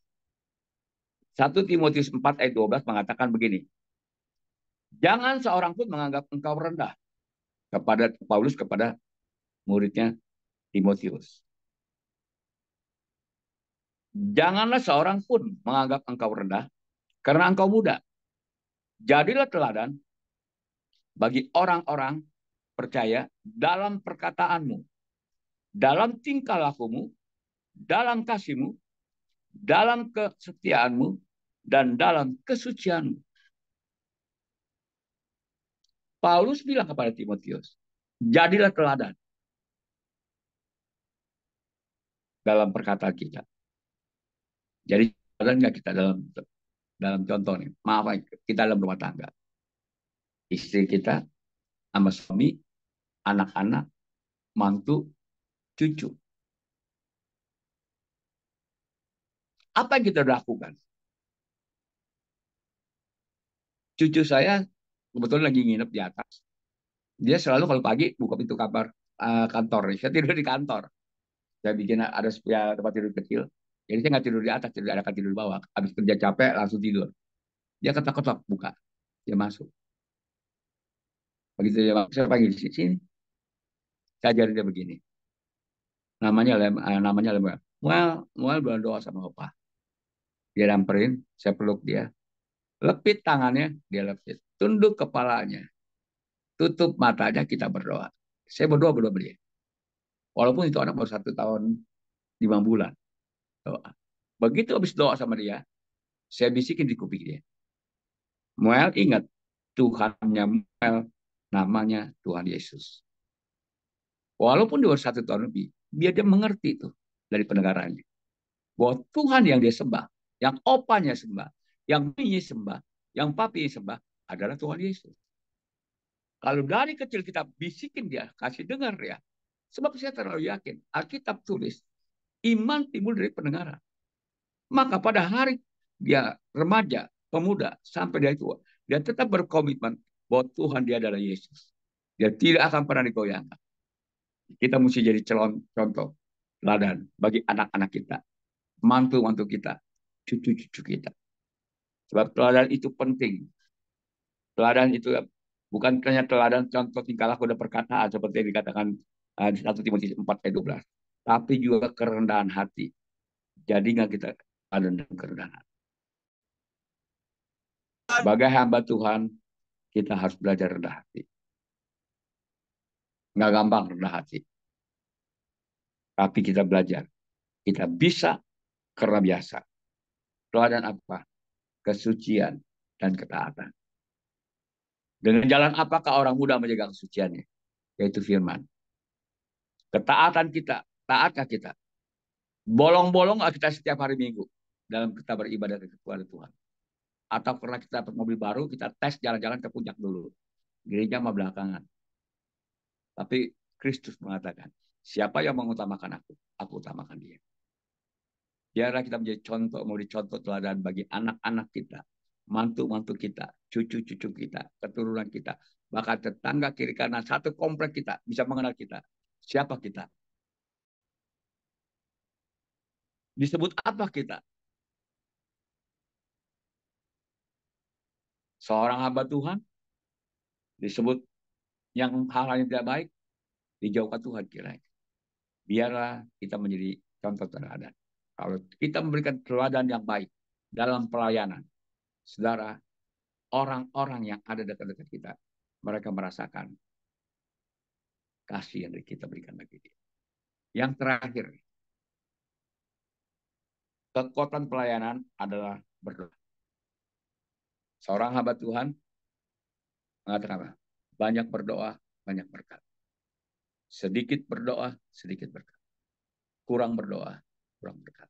1 Timotius 4 ayat 12 mengatakan begini. Jangan seorang pun menganggap engkau rendah. Kepada Paulus, kepada muridnya Timotius. Janganlah seorang pun menganggap engkau rendah karena engkau muda. Jadilah teladan bagi orang-orang percaya dalam perkataanmu, dalam tingkah lakumu, dalam kasihmu, dalam kesetiaanmu, dan dalam kesucianmu. Paulus bilang kepada Timotius, jadilah teladan dalam perkataan kita. Jadi teladan nggak kita dalam contoh nih, maaf kita dalam rumah tangga. Istri kita sama suami, anak-anak, mantu, cucu. Apa yang kita lakukan? Cucu saya kebetulan lagi nginep di atas. Dia selalu kalau pagi buka pintu kamar kantor. Saya tidur di kantor. Saya bikin ada ya, tempat tidur kecil. Jadi saya nggak tidur di atas, ada tidur di bawah. Habis kerja capek langsung tidur. Dia ketok-ketok buka, dia masuk. Begitu dia masuk, saya panggil di sini. Saya ajarin dia begini. Namanya Lem. Mual berdoa sama Opa. Dia damperin, saya peluk dia. Lepit tangannya, dia lepit. Tunduk kepalanya. Tutup matanya, kita berdoa. Saya berdoa beliau. Walaupun itu anak baru 1 tahun 5 bulan. Doa. Begitu habis doa sama dia, saya bisikin di kuping dia. Muel ingat, Tuhannya Muel namanya Tuhan Yesus. Walaupun dia baru 1 tahun lebih, dia mengerti itu dari pendengarannya. Bahwa Tuhan yang dia sembah, yang opanya sembah, yang binya sembah, yang papi sembah adalah Tuhan Yesus. Kalau dari kecil kita bisikin dia, kasih dengar dia. Sebab saya terlalu yakin, Alkitab tulis, iman timbul dari pendengaran. Maka pada hari dia remaja, pemuda, sampai dia tua, dia tetap berkomitmen bahwa Tuhan dia adalah Yesus. Dia tidak akan pernah digoyangkan. Kita mesti jadi contoh, teladan bagi anak-anak kita, mantu-mantu kita, cucu-cucu kita. Sebab teladan itu penting. Teladan itu bukan hanya teladan contoh tingkah laku dan perkataan seperti yang dikatakan di 1 Timotius 4 ayat 12, tapi juga kerendahan hati. Jadi nggak kita ada kerendahan hati. Sebagai hamba Tuhan, kita harus belajar rendah hati. Nggak gampang rendah hati. Tapi kita belajar. Kita bisa karena biasa. Teladan apa? Kesucian dan ketaatan. Dengan jalan apakah orang muda menjaga kesuciannya? Yaitu firman. Ketaatan kita, taatkah kita? Bolong-bolong kita setiap hari Minggu dalam kita beribadah kepada Tuhan. Atau karena kita dapat mobil baru, kita tes jalan-jalan ke puncak dulu. Gereja mah belakangan. Tapi Kristus mengatakan, siapa yang mengutamakan aku utamakan dia. Biarlah kita menjadi contoh, mau dicontoh teladan bagi anak-anak kita, mantu-mantu kita, cucu-cucu kita, keturunan kita, bahkan tetangga kiri kanan satu komplek kita bisa mengenal kita. Siapa kita? Disebut apa kita? Seorang hamba Tuhan disebut yang hal-hal yang tidak baik dijauhkan Tuhan kiranya. Biarlah kita menjadi contoh teladan. Kalau kita memberikan teladan yang baik dalam pelayanan, saudara, orang-orang yang ada dekat-dekat kita, mereka merasakan kasih yang kita berikan bagi dia. Yang terakhir, kekuatan pelayanan adalah berdoa. Seorang hamba Tuhan mengatakan apa? Banyak berdoa, banyak berkat. Sedikit berdoa, sedikit berkat. Kurang berdoa, kurang berkat.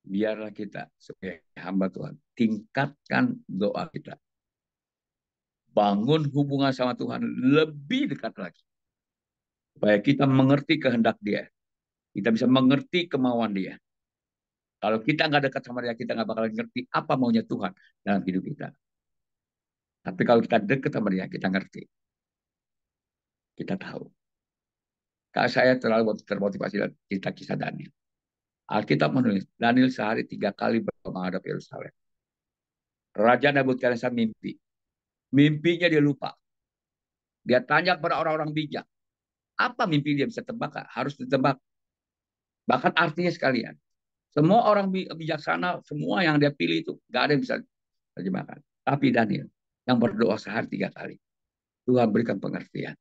Biarlah kita sebagai hamba Tuhan tingkatkan doa kita. Bangun hubungan sama Tuhan lebih dekat lagi. Supaya kita mengerti kehendak Dia. Kita bisa mengerti kemauan Dia. Kalau kita nggak dekat sama Dia, kita nggak bakal ngerti apa maunya Tuhan dalam hidup kita. Tapi kalau kita dekat sama Dia, kita ngerti. Kita tahu. Kalau saya terlalu termotivasi dalam cerita kisah Daniel. Alkitab menulis, Daniel sehari 3 kali menghadap Yerusalem. Raja Nebukadnezar mimpi. Mimpinya dia lupa. Dia tanya kepada orang-orang bijak. Apa mimpi dia bisa tebak? Harus ditebak. Bahkan artinya sekalian. Semua orang bijaksana, semua yang dia pilih itu, gak ada yang bisa terjemahkan. Tapi Daniel, yang berdoa sehari 3 kali. Tuhan berikan pengertian.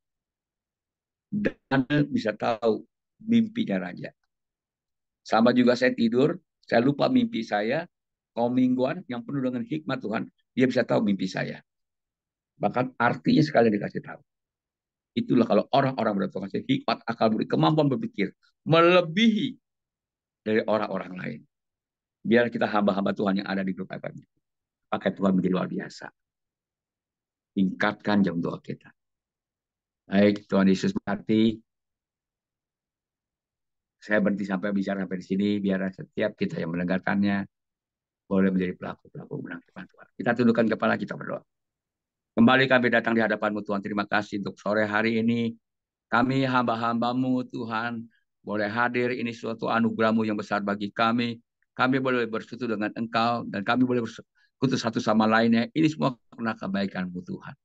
Daniel bisa tahu mimpinya raja. Sama juga saya tidur, saya lupa mimpi saya. Kaum mingguan yang penuh dengan hikmat Tuhan, dia bisa tahu mimpi saya. Bahkan artinya sekali dikasih tahu. Itulah kalau orang-orang berdoa kasih hikmat, akal budi, kemampuan berpikir melebihi dari orang-orang lain. Biar kita hamba-hamba Tuhan yang ada di grup FM. Pakai Tuhan menjadi luar biasa. Tingkatkan jam doa kita. Baik, Tuhan Yesus berkati. Saya berhenti sampai bicara sampai di sini, biar setiap kita yang mendengarkannya boleh menjadi pelaku-pelaku menang firman Tuhan. Kita tundukkan kepala, kita berdoa. Kembali kami datang di hadapan-Mu Tuhan. Terima kasih untuk sore hari ini. Kami hamba-hamba-Mu Tuhan, boleh hadir, ini suatu anugerah-Mu yang besar bagi kami. Kami boleh bersekutu dengan Engkau, dan kami boleh bersekutu satu sama lainnya. Ini semua karena kebaikan-Mu Tuhan.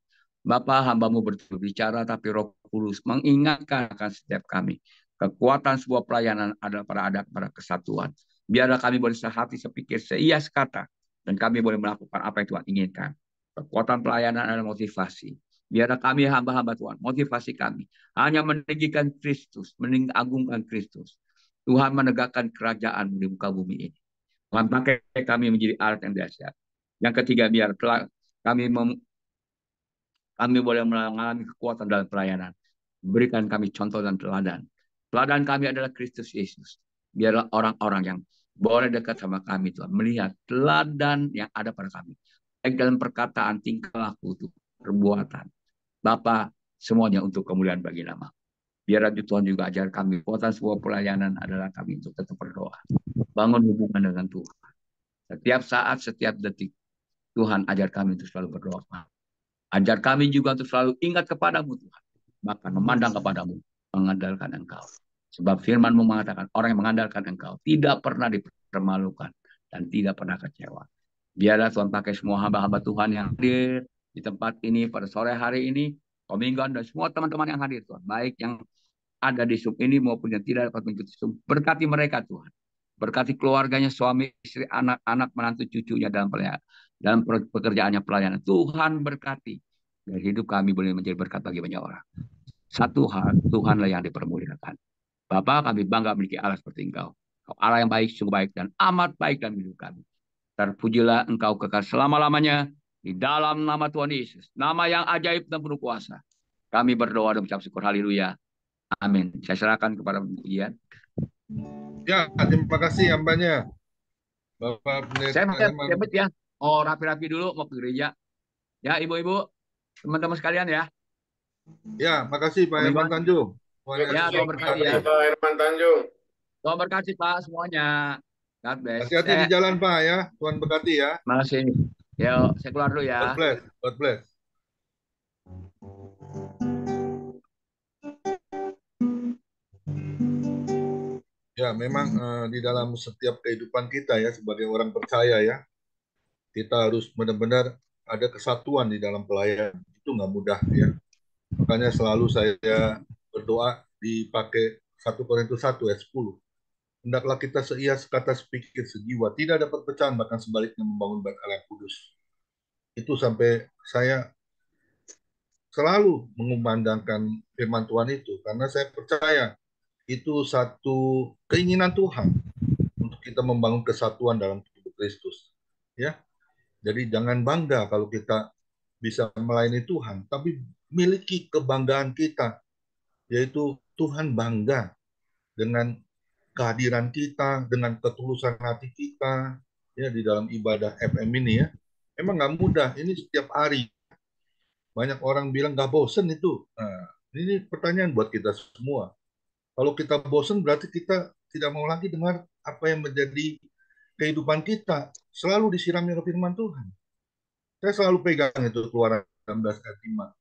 Bapa, hamba-Mu berbicara, tapi Roh Kudus mengingatkan akan setiap kami. Kekuatan sebuah pelayanan adalah pada kesatuan. Biarlah kami boleh sehati, sepikir, seias kata, dan kami boleh melakukan apa yang Tuhan inginkan. Kekuatan pelayanan adalah motivasi. Biarlah kami hamba-hamba Tuhan, motivasi kami hanya meninggikan Kristus, mengagungkan Kristus. Tuhan menegakkan kerajaan di muka bumi ini. Tuhan pakai kami menjadi alat yang dahsyat. Yang ketiga, biar kami boleh mengalami kekuatan dalam pelayanan. Berikan kami contoh dan teladan. Teladan kami adalah Kristus Yesus. Biarlah orang-orang yang boleh dekat sama kami Tuhan melihat teladan yang ada pada kami. Baik dalam perkataan, tingkah laku, perbuatan. Bapa, semuanya untuk kemuliaan bagi nama. Biar Tuhan juga ajar kami. Kekuatan sebuah pelayanan adalah kami untuk tetap berdoa. Bangun hubungan dengan Tuhan. Setiap saat, setiap detik. Tuhan ajar kami untuk selalu berdoa. Ajar kami juga untuk selalu ingat kepadamu Tuhan. Bahkan memandang kepadamu, mengandalkan Engkau. Sebab firman-Mu mengatakan orang yang mengandalkan Engkau tidak pernah dipermalukan dan tidak pernah kecewa. Biarlah Tuhan pakai semua hamba-hamba Tuhan yang hadir di tempat ini pada sore hari ini, Komingguan dan semua teman-teman yang hadir Tuhan. Baik yang ada di Zoom ini maupun yang tidak dapat mengikuti Zoom. Berkati mereka Tuhan. Berkati keluarganya, suami, istri, anak-anak, menantu, cucunya dalam pekerjaannya pelayanan. Tuhan berkati. Dan hidup kami boleh menjadi berkat bagi banyak orang. Satu hal, Tuhanlah yang dipermuliakan. Bapa, kami bangga memiliki Allah seperti Engkau. Allah yang baik, sungguh baik, dan amat baik dalam hidup kami. Terpujilah Engkau kekal selama-lamanya di dalam nama Tuhan Yesus. Nama yang ajaib dan penuh kuasa. Kami berdoa dan mengucap syukur. Haleluya. Amin. Saya serahkan kepada pujian.
Ya, terima kasih hambanya. Bapak
Saya
Pendeta
mau ya. Oh, rapi-rapi dulu mau ke gereja. Ya, ibu-ibu, teman-teman sekalian ya.
Ya, makasih Pak Herman Tanjung.
Ya, Tuhan berkati ya.
Pak Herman Tanjung.
Tuhan berkati Pak semuanya. God bless.
Hati-hati di jalan Pak ya. Tuhan berkati ya.
Makasih. Yuk, saya keluar dulu ya.
God bless. God bless. Ya, memang di dalam setiap kehidupan kita ya sebagai orang percaya ya, kita harus benar-benar ada kesatuan di dalam pelayanan. Itu nggak mudah ya. Makanya selalu saya berdoa dipakai 1 Korintus 1 ayat 10. Hendaklah kita seia, sekata, sepikir, sejiwa, tidak ada perpecahan, bahkan sebaliknya membangun bait Allah kudus. Itu sampai saya selalu mengumandangkan firman Tuhan itu, karena saya percaya itu satu keinginan Tuhan untuk kita membangun kesatuan dalam tubuh Kristus. Ya, jadi jangan bangga kalau kita bisa melayani Tuhan, tapi miliki kebanggaan kita, yaitu Tuhan bangga dengan kehadiran kita, dengan ketulusan hati kita, ya di dalam ibadah FM ini ya. Emang nggak mudah, ini setiap hari. Banyak orang bilang nggak bosen itu. Nah, ini pertanyaan buat kita semua. Kalau kita bosen berarti kita tidak mau lagi dengar apa yang menjadi kehidupan kita. Selalu disirami oleh firman Tuhan. Saya selalu pegang itu Keluaran 19 ayat 5.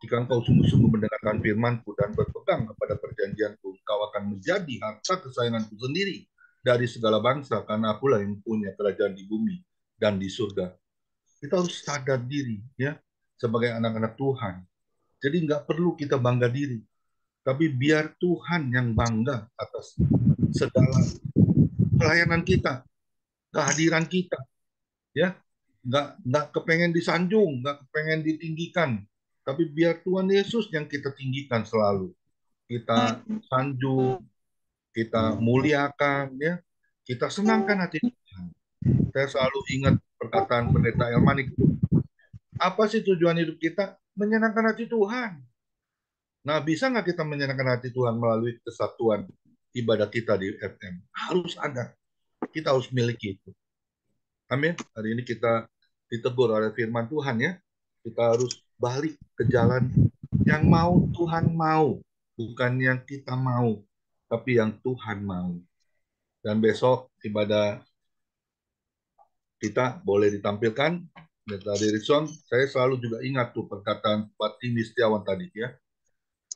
Jika engkau sungguh-sungguh mendengarkan firman-Ku dan berpegang kepada perjanjian-Ku, engkau akan menjadi harta kesayangan-Ku sendiri dari segala bangsa, karena Akulah yang punya kerajaan di bumi dan di surga. Kita harus sadar diri, ya, sebagai anak-anak Tuhan. Jadi nggak perlu kita bangga diri, tapi biar Tuhan yang bangga atas segala pelayanan kita, kehadiran kita, ya. Nggak kepengen disanjung, nggak kepengen ditinggikan, tapi biar Tuhan Yesus yang kita tinggikan selalu. Kita sanjung, kita muliakan, ya. Kita senangkan hati Tuhan. Saya selalu ingat perkataan Pendeta Elmanik itu. Apa sih tujuan hidup kita? Menyenangkan hati Tuhan. Nah, bisa nggak kita menyenangkan hati Tuhan melalui kesatuan ibadah kita di FM? Harus ada. Kita harus miliki itu. Amin. Hari ini kita ditegur oleh firman Tuhan ya. Kita harus balik ke jalan yang mau Tuhan mau. Bukan yang kita mau, tapi yang Tuhan mau. Dan besok ibadah kita boleh ditampilkan. Pendeta Derikson, saya selalu juga ingat tuh perkataan Pak Timi Setiawan tadi ya.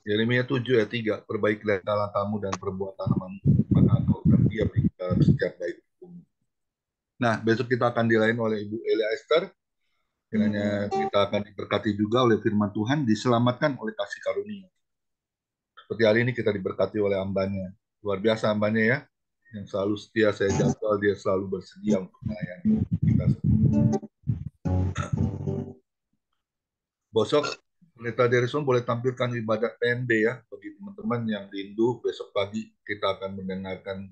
Yeremia 7 ayat 3, perbaikilah langkahmu dan perbuatan namamu, maka engkau akan diam di setiap baik bumi. Nah, besok kita akan dilayani oleh Ibu Elia Esther. Kiranya kita akan diberkati juga oleh firman Tuhan, diselamatkan oleh kasih karunia. Seperti hari ini kita diberkati oleh hambanya. Luar biasa hambanya ya, yang selalu setia saya jadwal, dia selalu bersedia untuk melayani kita. Besok Pendeta Derison boleh tampilkan ibadah PMB ya, bagi teman-teman yang rindu. Besok pagi kita akan mendengarkan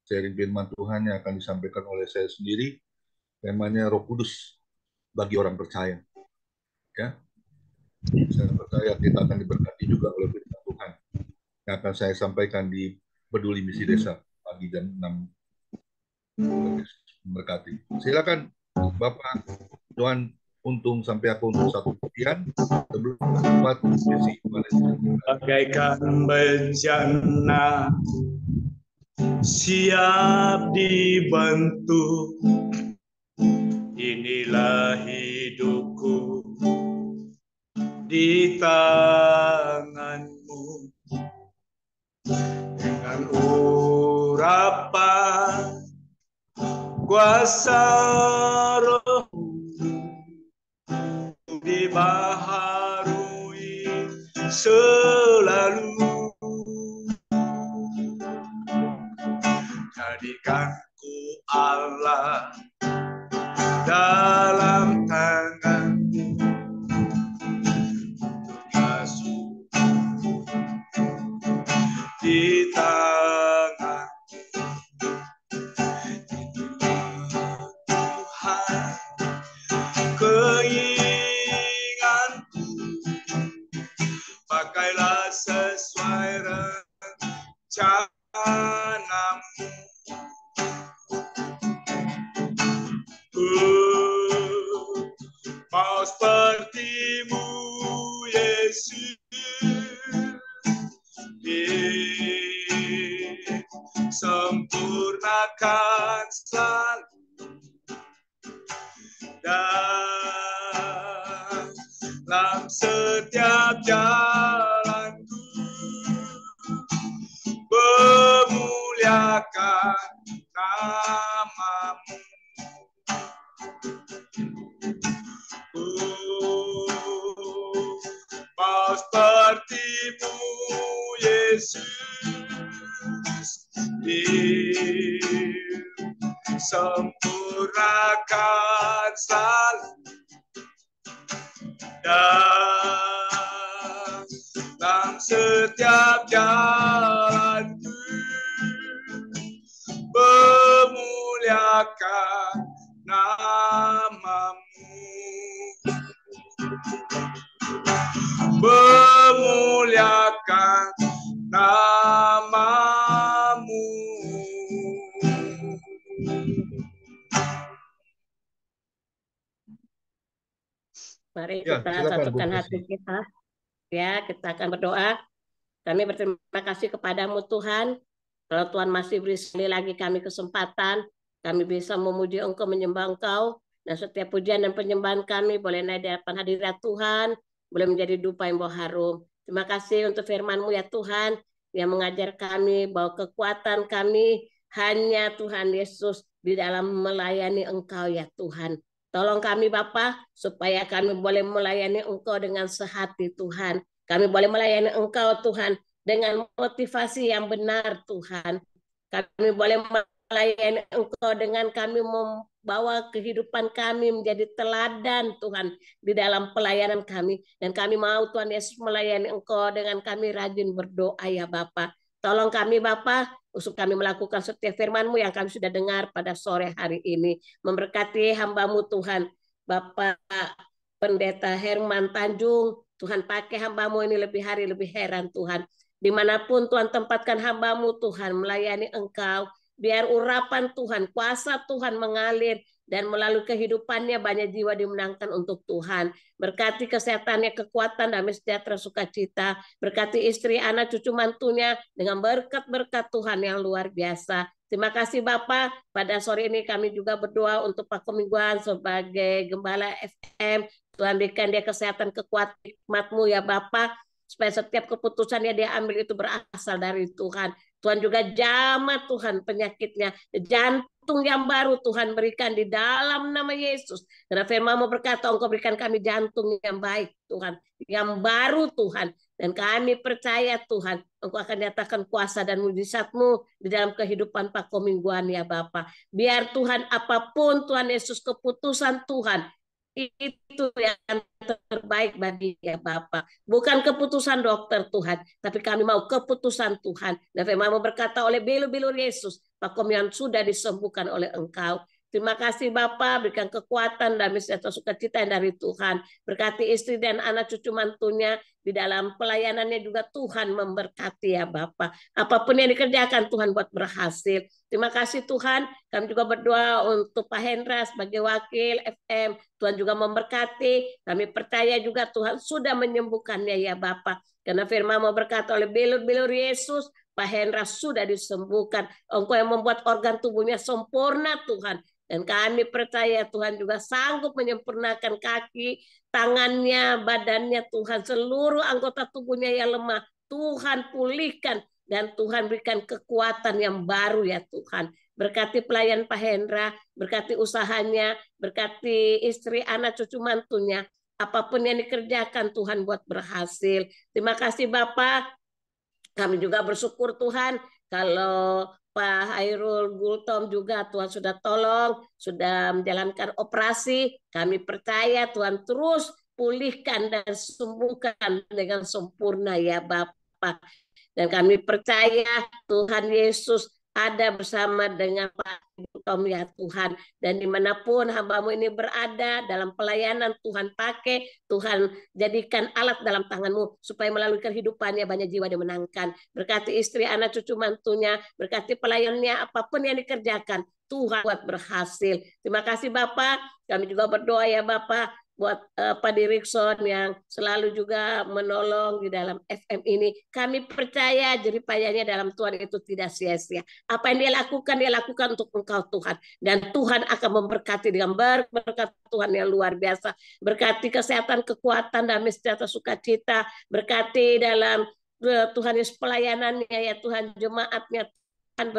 sharing firman Tuhan yang akan disampaikan oleh saya sendiri. Temanya Roh Kudus bagi orang percaya. Ya, saya percaya kita akan diberkati juga oleh firman Tuhan yang akan saya sampaikan di Peduli Misi Desa pagi jam 6. Berkati. Silakan Bapak Tuhan untung sampai aku untuk satu pujian sebelum tempat misi
bagaikan bencana siap dibantu. Inilah hidupku di tanganmu, dengan urapan kuasa Roh dibaharui selalu. Jadikanku Allah dalam tanganmu, mengasuh di tangan Tuhan. Keinginanku pakailah sesuai rencanamu. Mau sepertimu Yesus, sempurnakan selalu dalam setiap jalanku, memuliakan namamu. Mau sepertimu Yesus, Yesus sempurnakan selalu dalam setiap jalanku, memuliakan namamu, memuliakan namamu.
Mari
Ya,
kita
silakan Bu
satukan
Presi.
hati kita. Ya, kita akan berdoa. Kami berterima kasih kepadamu Tuhan. Kalau Tuhan masih beri sekali lagi kami kesempatan, kami bisa memuji Engkau, menyembah Engkau. Dan setiap pujian dan penyembahan kami boleh naik di hadapan hadirat Tuhan, boleh menjadi dupa yang bau harum. Terima kasih untuk firman-Mu ya Tuhan, yang mengajar kami bahwa kekuatan kami hanya Tuhan Yesus di dalam melayani Engkau ya Tuhan. Tolong kami Bapa, supaya kami boleh melayani Engkau dengan sehati Tuhan. Kami boleh melayani Engkau Tuhan dengan motivasi yang benar Tuhan. Kami boleh melayani Engkau dengan kami membawa kehidupan kami menjadi teladan Tuhan di dalam pelayanan kami. Dan kami mau Tuhan Yesus melayani Engkau dengan kami rajin berdoa ya Bapa. Tolong kami Bapa, untuk kami melakukan setiap firman-Mu yang kami sudah dengar pada sore hari ini. Memberkati hamba-Mu Tuhan, Bapak Pendeta Herman Tanjung. Tuhan pakai hamba-Mu ini lebih hari lebih heran Tuhan. Dimanapun Tuhan tempatkan hamba-Mu Tuhan melayani Engkau, biar urapan Tuhan, kuasa Tuhan mengalir, dan melalui kehidupannya banyak jiwa dimenangkan untuk Tuhan. Berkati kesehatannya, kekuatan, damai sejahtera, sukacita. Berkati istri, anak, cucu, mantunya dengan berkat-berkat Tuhan yang luar biasa. Terima kasih Bapak. Pada sore ini kami juga berdoa untuk Pak Komingguan sebagai Gembala FM. Tuhan berikan dia kesehatan, kekuatan, hikmat-Mu ya Bapak, supaya setiap keputusan yang dia ambil itu berasal dari Tuhan. Tuhan juga jamah Tuhan penyakitnya, jantung yang baru Tuhan berikan di dalam nama Yesus. Karena firman-Mu berkata, Engkau berikan kami jantung yang baik Tuhan, yang baru Tuhan. Dan kami percaya Tuhan, Engkau akan nyatakan kuasa dan mujizat-Mu di dalam kehidupan Pak Komingguan ya Bapak. Biar Tuhan apapun Tuhan Yesus keputusan Tuhan, itu yang terbaik bagi ya Bapak. Bukan keputusan dokter Tuhan, tapi kami mau keputusan Tuhan. Dan firman-Mu berkata oleh bilur-bilur Yesus, Pak Komingguan sudah disembuhkan oleh Engkau. Terima kasih Bapak, berikan kekuatan dan sejahtera sukacita yang dari Tuhan. Berkati istri dan anak cucu mantunya di dalam pelayanannya juga Tuhan memberkati ya Bapak. Apapun yang dikerjakan Tuhan buat berhasil. Terima kasih Tuhan. Kami juga berdoa untuk Pak Hendra sebagai wakil FM. Tuhan juga memberkati. Kami percaya juga Tuhan sudah menyembuhkannya ya Bapak. Karena firman-Mu berkata oleh bilur-bilur Yesus, Pak Hendra sudah disembuhkan. Engkau yang membuat organ tubuhnya sempurna Tuhan. Dan kami percaya Tuhan juga sanggup menyempurnakan kaki, tangannya, badannya Tuhan. Seluruh anggota tubuhnya yang lemah, Tuhan pulihkan. Dan Tuhan berikan kekuatan yang baru ya Tuhan. Berkati pelayan Pak Hendra, berkati usahanya, berkati istri, anak, cucu, mantunya. Apapun yang dikerjakan Tuhan buat berhasil. Terima kasih Bapak. Kami juga bersyukur Tuhan kalau Pak Hairul Gultom juga Tuhan sudah tolong, sudah menjalankan operasi. Kami percaya Tuhan terus pulihkan dan sembuhkan dengan sempurna ya Bapak. Dan kami percaya Tuhan Yesus ada bersama dengan Pak Gultom ya Tuhan. Dan dimanapun hamba-Mu ini berada dalam pelayanan, Tuhan pakai, Tuhan jadikan alat dalam tangan-Mu supaya melalui kehidupannya banyak jiwa dimenangkan. Berkati istri, anak, cucu, mantunya, berkati pelayannya, apapun yang dikerjakan, Tuhan buat berhasil. Terima kasih Bapak. Kami juga berdoa ya Bapak buat Pak Dirikson yang selalu juga menolong di dalam FM ini. Kami percaya jeripayanya dalam Tuhan itu tidak sia-sia. Apa yang dia lakukan untuk Engkau Tuhan. Dan Tuhan akan memberkati dengan berkat Tuhan yang luar biasa. Berkati kesehatan, kekuatan, damai sejahtera, sukacita. Berkati dalam Tuhan Yesus pelayanannya ya Tuhan, jemaatnya. Tuhan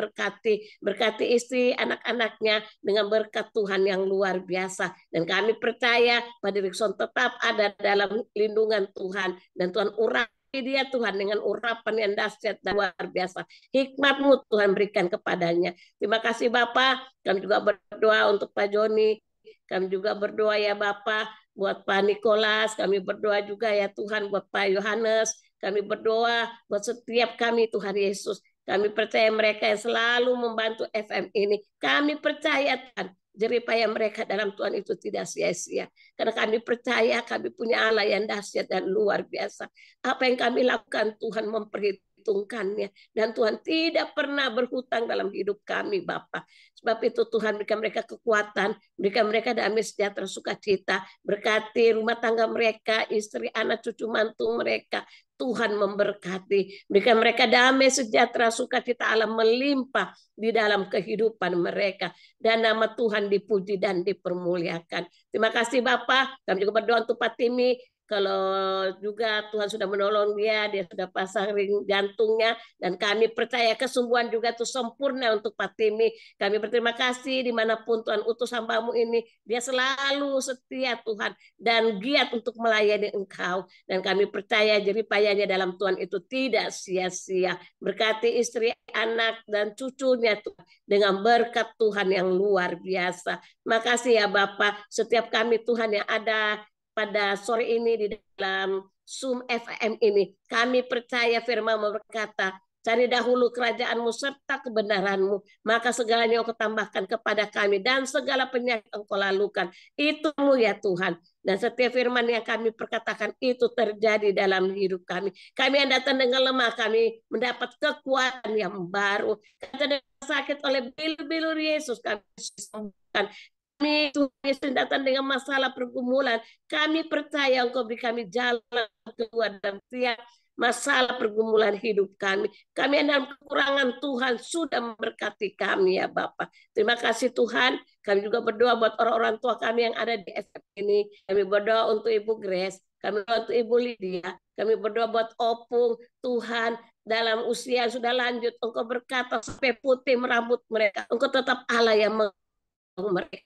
berkati istri, anak-anaknya dengan berkat Tuhan yang luar biasa. Dan kami percaya Pak Dirikson tetap ada dalam lindungan Tuhan. Dan Tuhan urapi dia Tuhan dengan urapan yang dahsyat dan luar biasa. Hikmat-Mu Tuhan berikan kepadanya. Terima kasih Bapak. Kami juga berdoa untuk Pak Joni. Kami juga berdoa ya Bapak buat Pak Nikolas. Kami berdoa juga ya Tuhan buat Pak Yohanes. Kami berdoa buat setiap kami Tuhan Yesus. Kami percaya mereka yang selalu membantu FM ini. Kami percaya Tuhan, jeripaya mereka dalam Tuhan itu tidak sia-sia. Karena kami percaya kami punya Allah yang dahsyat dan luar biasa. Apa yang kami lakukan Tuhan memperhitungkannya. Dan Tuhan tidak pernah berhutang dalam hidup kami Bapa. Sebab itu Tuhan berikan mereka kekuatan, berikan mereka damai sejahtera sukacita, berkati rumah tangga mereka, istri, anak, cucu, mantu mereka. Tuhan memberkati, berikan mereka damai sejahtera sukacita Allah melimpah di dalam kehidupan mereka, dan nama Tuhan dipuji dan dipermuliakan. Terima kasih Bapak. Kami juga berdoa untuk Pak Timi. Kalau juga Tuhan sudah menolong dia sudah pasang ring jantungnya, dan kami percaya kesembuhan juga itu sempurna untuk Pak Timi. Kami berterima kasih dimanapun Tuhan utus hamba-Mu ini, dia selalu setia Tuhan dan giat untuk melayani Engkau, dan kami percaya jeripayanya dalam Tuhan itu tidak sia-sia. Berkati istri, anak, dan cucunya Tuhan dengan berkat Tuhan yang luar biasa. Makasih ya Bapak, setiap kami Tuhan yang ada pada sore ini di dalam Zoom FM ini, kami percaya firman-Mu berkata, cari dahulu kerajaan-Mu serta kebenaran-Mu, maka segalanya Engkau tambahkan kepada kami, dan segala penyakit Engkau lalukan. Itu-Mu ya Tuhan. Dan setiap firman yang kami perkatakan itu terjadi dalam hidup kami. Kami yang datang dengan lemah, kami mendapat kekuatan yang baru. Kami sakit oleh bilur-bilur Yesus, kami disembuhkan. Kami Tuhan Yesus datang dengan masalah pergumulan. Kami percaya Engkau beri kami jalan keluar dalam setiap masalah pergumulan hidup kami. Kami dalam kekurangan Tuhan sudah memberkati kami ya Bapak. Terima kasih Tuhan. Kami juga berdoa buat orang-orang tua kami yang ada di FM ini. Kami berdoa untuk Ibu Grace. Kami berdoa untuk Ibu Lydia. Kami berdoa buat Opung. Tuhan, dalam usia sudah lanjut, Engkau berkata sampai putih merambut mereka. Engkau tetap Allah yang mengatur mereka.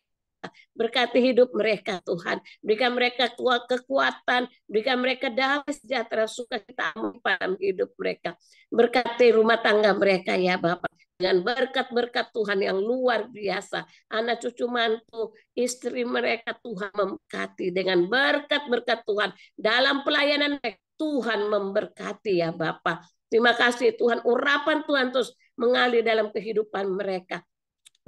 Berkati hidup mereka Tuhan, berikan mereka kekuatan, berikan mereka damai sejahtera sukacita dalam hidup mereka. Berkati rumah tangga mereka ya Bapak, dengan berkat-berkat Tuhan yang luar biasa. Anak cucu mantu, istri mereka Tuhan memberkati dengan berkat-berkat Tuhan dalam pelayanan mereka. Tuhan memberkati ya Bapak. Terima kasih Tuhan, urapan Tuhan terus mengalir dalam kehidupan mereka.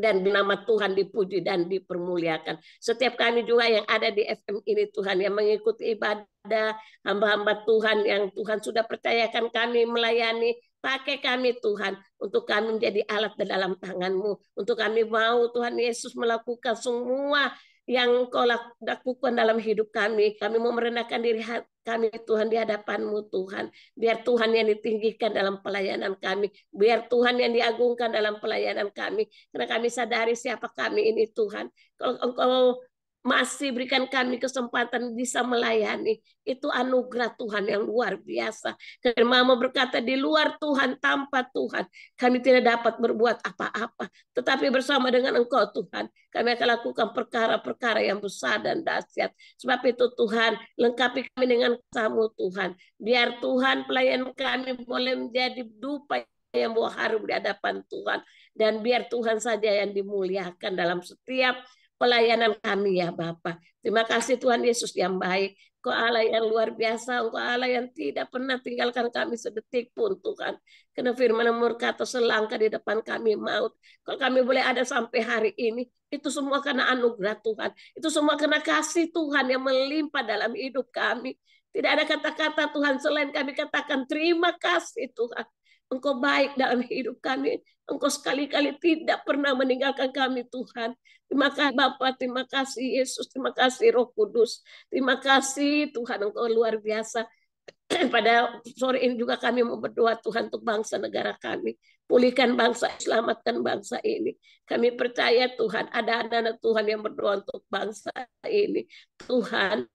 Dan nama Tuhan dipuji dan dipermuliakan. Setiap kami juga yang ada di FM ini Tuhan, yang mengikuti ibadah, hamba-hamba Tuhan yang Tuhan sudah percayakan kami melayani, pakai kami Tuhan, untuk kami menjadi alat di dalam tangan-Mu. Untuk kami mau Tuhan Yesus melakukan semua yang Kau lakukan dalam hidup kami. Kami mau merendahkan diri kami Tuhan di hadapan-Mu Tuhan. Biar Tuhan yang ditinggikan dalam pelayanan kami. Biar Tuhan yang diagungkan dalam pelayanan kami. Karena kami sadari siapa kami ini Tuhan. Kalau Engkau masih berikan kami kesempatan bisa melayani, itu anugerah Tuhan yang luar biasa. Karena Mama berkata, di luar Tuhan, tanpa Tuhan, kami tidak dapat berbuat apa-apa. Tetapi bersama dengan Engkau Tuhan, kami akan lakukan perkara-perkara yang besar dan dahsyat. Sebab itu Tuhan, lengkapi kami dengan kasih-Mu Tuhan. Biar Tuhan pelayan kami boleh menjadi dupa yang buah harum di hadapan Tuhan. Dan biar Tuhan saja yang dimuliakan dalam setiap pelayanan kami ya Bapa. Terima kasih Tuhan Yesus yang baik. Engkau Allah yang luar biasa. Engkau Allah yang tidak pernah tinggalkan kami sedetik pun Tuhan. Karena firman-Mu berkata selangkah di depan kami maut. Kalau kami boleh ada sampai hari ini, itu semua karena anugerah Tuhan. Itu semua karena kasih Tuhan yang melimpah dalam hidup kami. Tidak ada kata-kata Tuhan selain kami katakan terima kasih Tuhan. Engkau baik dalam hidup kami. Engkau sekali-kali tidak pernah meninggalkan kami Tuhan. Terima kasih Bapa, terima kasih Yesus, terima kasih Roh Kudus. Terima kasih Tuhan, Engkau luar biasa. Pada sore ini juga kami mau berdoa Tuhan untuk bangsa negara kami. Pulihkan bangsa, selamatkan bangsa ini. Kami percaya Tuhan, ada anak-anak Tuhan yang berdoa untuk bangsa ini. Tuhan,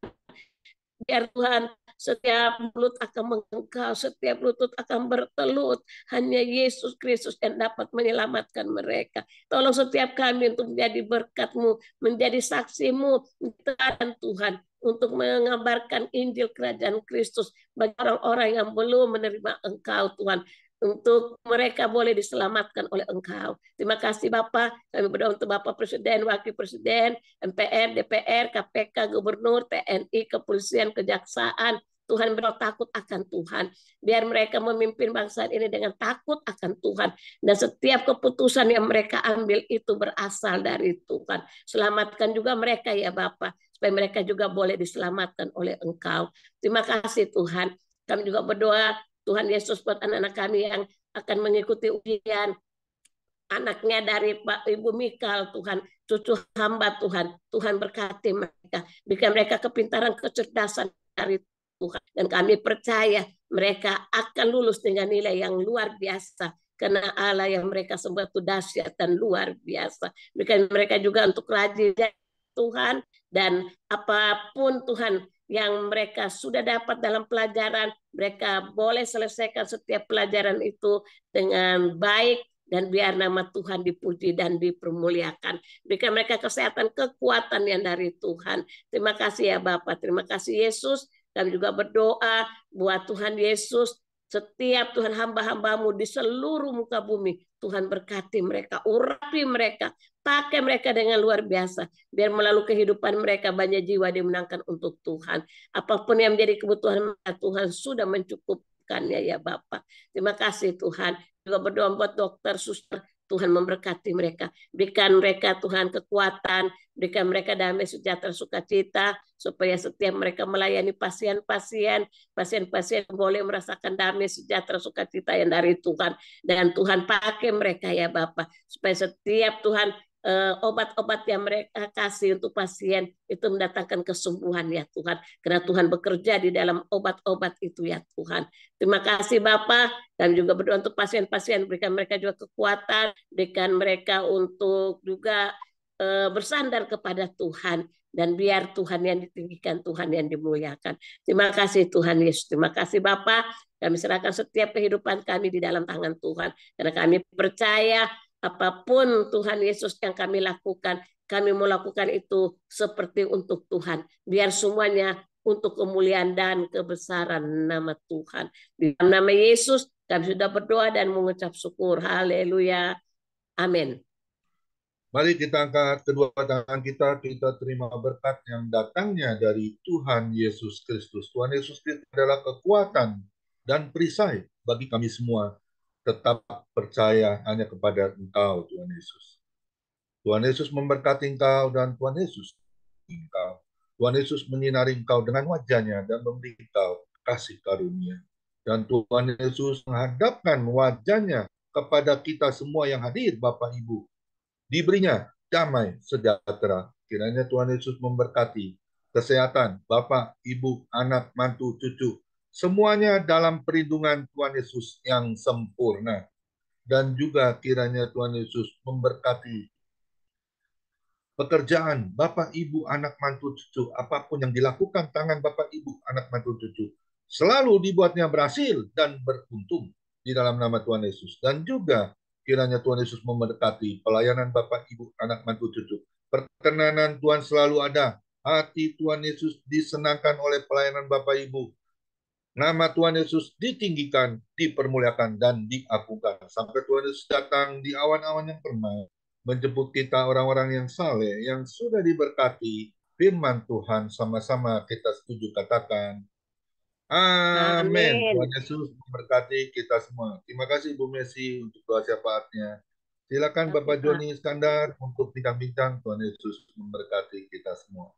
biar Tuhan setiap mulut akan mengengkau, setiap lutut akan bertelut. Hanya Yesus Kristus yang dapat menyelamatkan mereka. Tolong setiap kami untuk menjadi berkat-Mu, menjadi saksi-Mu, Tuhan, untuk mengabarkan Injil Kerajaan Kristus bagi orang-orang yang belum menerima Engkau Tuhan, untuk mereka boleh diselamatkan oleh Engkau. Terima kasih Bapak. Kami berdoa untuk Bapak Presiden, Wakil Presiden, MPR, DPR, KPK, Gubernur, TNI, Kepolisian, Kejaksaan. Tuhan, berdoa takut akan Tuhan. Biar mereka memimpin bangsa ini dengan takut akan Tuhan. Dan setiap keputusan yang mereka ambil itu berasal dari Tuhan. Selamatkan juga mereka ya Bapak, supaya mereka juga boleh diselamatkan oleh Engkau. Terima kasih Tuhan. Kami juga berdoa Tuhan Yesus buat anak-anak kami yang akan mengikuti ujian, anaknya dari Pak Ibu Mikal Tuhan, cucu hamba Tuhan, Tuhan berkati mereka, berikan mereka kepintaran, kecerdasan dari Tuhan, dan kami percaya mereka akan lulus dengan nilai yang luar biasa, karena Allah yang mereka sembah itu dahsyat dan luar biasa. Berikan mereka juga untuk rajin Tuhan, dan apapun Tuhan yang mereka sudah dapat dalam pelajaran, mereka boleh selesaikan setiap pelajaran itu dengan baik, dan biar nama Tuhan dipuji dan dipermuliakan. Berikan mereka kesehatan, kekuatan yang dari Tuhan. Terima kasih ya Bapak, terima kasih Yesus. Kami juga berdoa buat Tuhan Yesus, setiap Tuhan hamba-hambamu di seluruh muka bumi, Tuhan berkati mereka, urapi mereka, pakai mereka dengan luar biasa, biar melalui kehidupan mereka banyak jiwa dimenangkan untuk Tuhan. Apapun yang menjadi kebutuhan mereka, Tuhan sudah mencukupkannya ya Bapak. Terima kasih Tuhan. Juga berdoa buat dokter, suster, Tuhan memberkati mereka. Berikan mereka Tuhan kekuatan, berikan mereka damai, sejahtera, sukacita, supaya setiap mereka melayani pasien-pasien boleh merasakan damai, sejahtera, sukacita yang dari Tuhan. Dan Tuhan pakai mereka ya Bapak, supaya setiap Tuhan obat-obat yang mereka kasih untuk pasien itu mendatangkan kesembuhan ya Tuhan, karena Tuhan bekerja di dalam obat-obat itu ya Tuhan. Terima kasih Bapak. Dan juga berdoa untuk pasien-pasien, berikan mereka juga kekuatan, berikan mereka untuk juga bersandar kepada Tuhan, dan biar Tuhan yang ditinggikan, Tuhan yang dimuliakan. Terima kasih Tuhan Yesus. Terima kasih Bapak. Kami serahkan setiap kehidupan kami di dalam tangan Tuhan, karena kami percaya apapun Tuhan Yesus yang kami lakukan, kami mau lakukan itu seperti untuk Tuhan. Biar semuanya untuk kemuliaan dan kebesaran nama Tuhan. Di dalam nama Yesus kami sudah berdoa dan mengucap syukur. Haleluya. Amin.
Mari kita angkat kedua tangan kita terima berkat yang datangnya dari Tuhan Yesus Kristus. Tuhan Yesus Kristus adalah kekuatan dan perisai bagi kami semua. Tetap percaya hanya kepada Engkau, Tuhan Yesus. Tuhan Yesus memberkati Engkau dan Tuhan Yesus Engkau. Tuhan Yesus menyinari Engkau dengan wajahnya dan memberi Engkau kasih karunia. Dan Tuhan Yesus menghadapkan wajahnya kepada kita semua yang hadir, Bapak Ibu. Diberinya damai sejahtera. Kiranya Tuhan Yesus memberkati kesehatan Bapak, Ibu, anak, mantu, cucu. Semuanya dalam perlindungan Tuhan Yesus yang sempurna. Dan juga kiranya Tuhan Yesus memberkati pekerjaan Bapak, Ibu, anak, mantu, cucu. Apapun yang dilakukan tangan Bapak, Ibu, anak, mantu, cucu, selalu dibuatnya berhasil dan beruntung di dalam nama Tuhan Yesus. Dan juga kiranya Tuhan Yesus memberkati pelayanan Bapak, Ibu, anak, mantu, cucu. Perkenanan Tuhan selalu ada. Hati Tuhan Yesus disenangkan oleh pelayanan Bapak, Ibu. Nama Tuhan Yesus ditinggikan, dipermuliakan, dan diagungkan. Sampai Tuhan Yesus datang di awan-awan yang permai, menjemput kita orang-orang yang saleh, yang sudah diberkati firman Tuhan. Sama-sama kita setuju katakan, amin. Tuhan Yesus memberkati kita semua. Terima kasih Ibu Messi untuk doa syafaatnya. Silakan Bapak Joni Iskandar untuk bincang-bincang. Tuhan Yesus memberkati kita semua.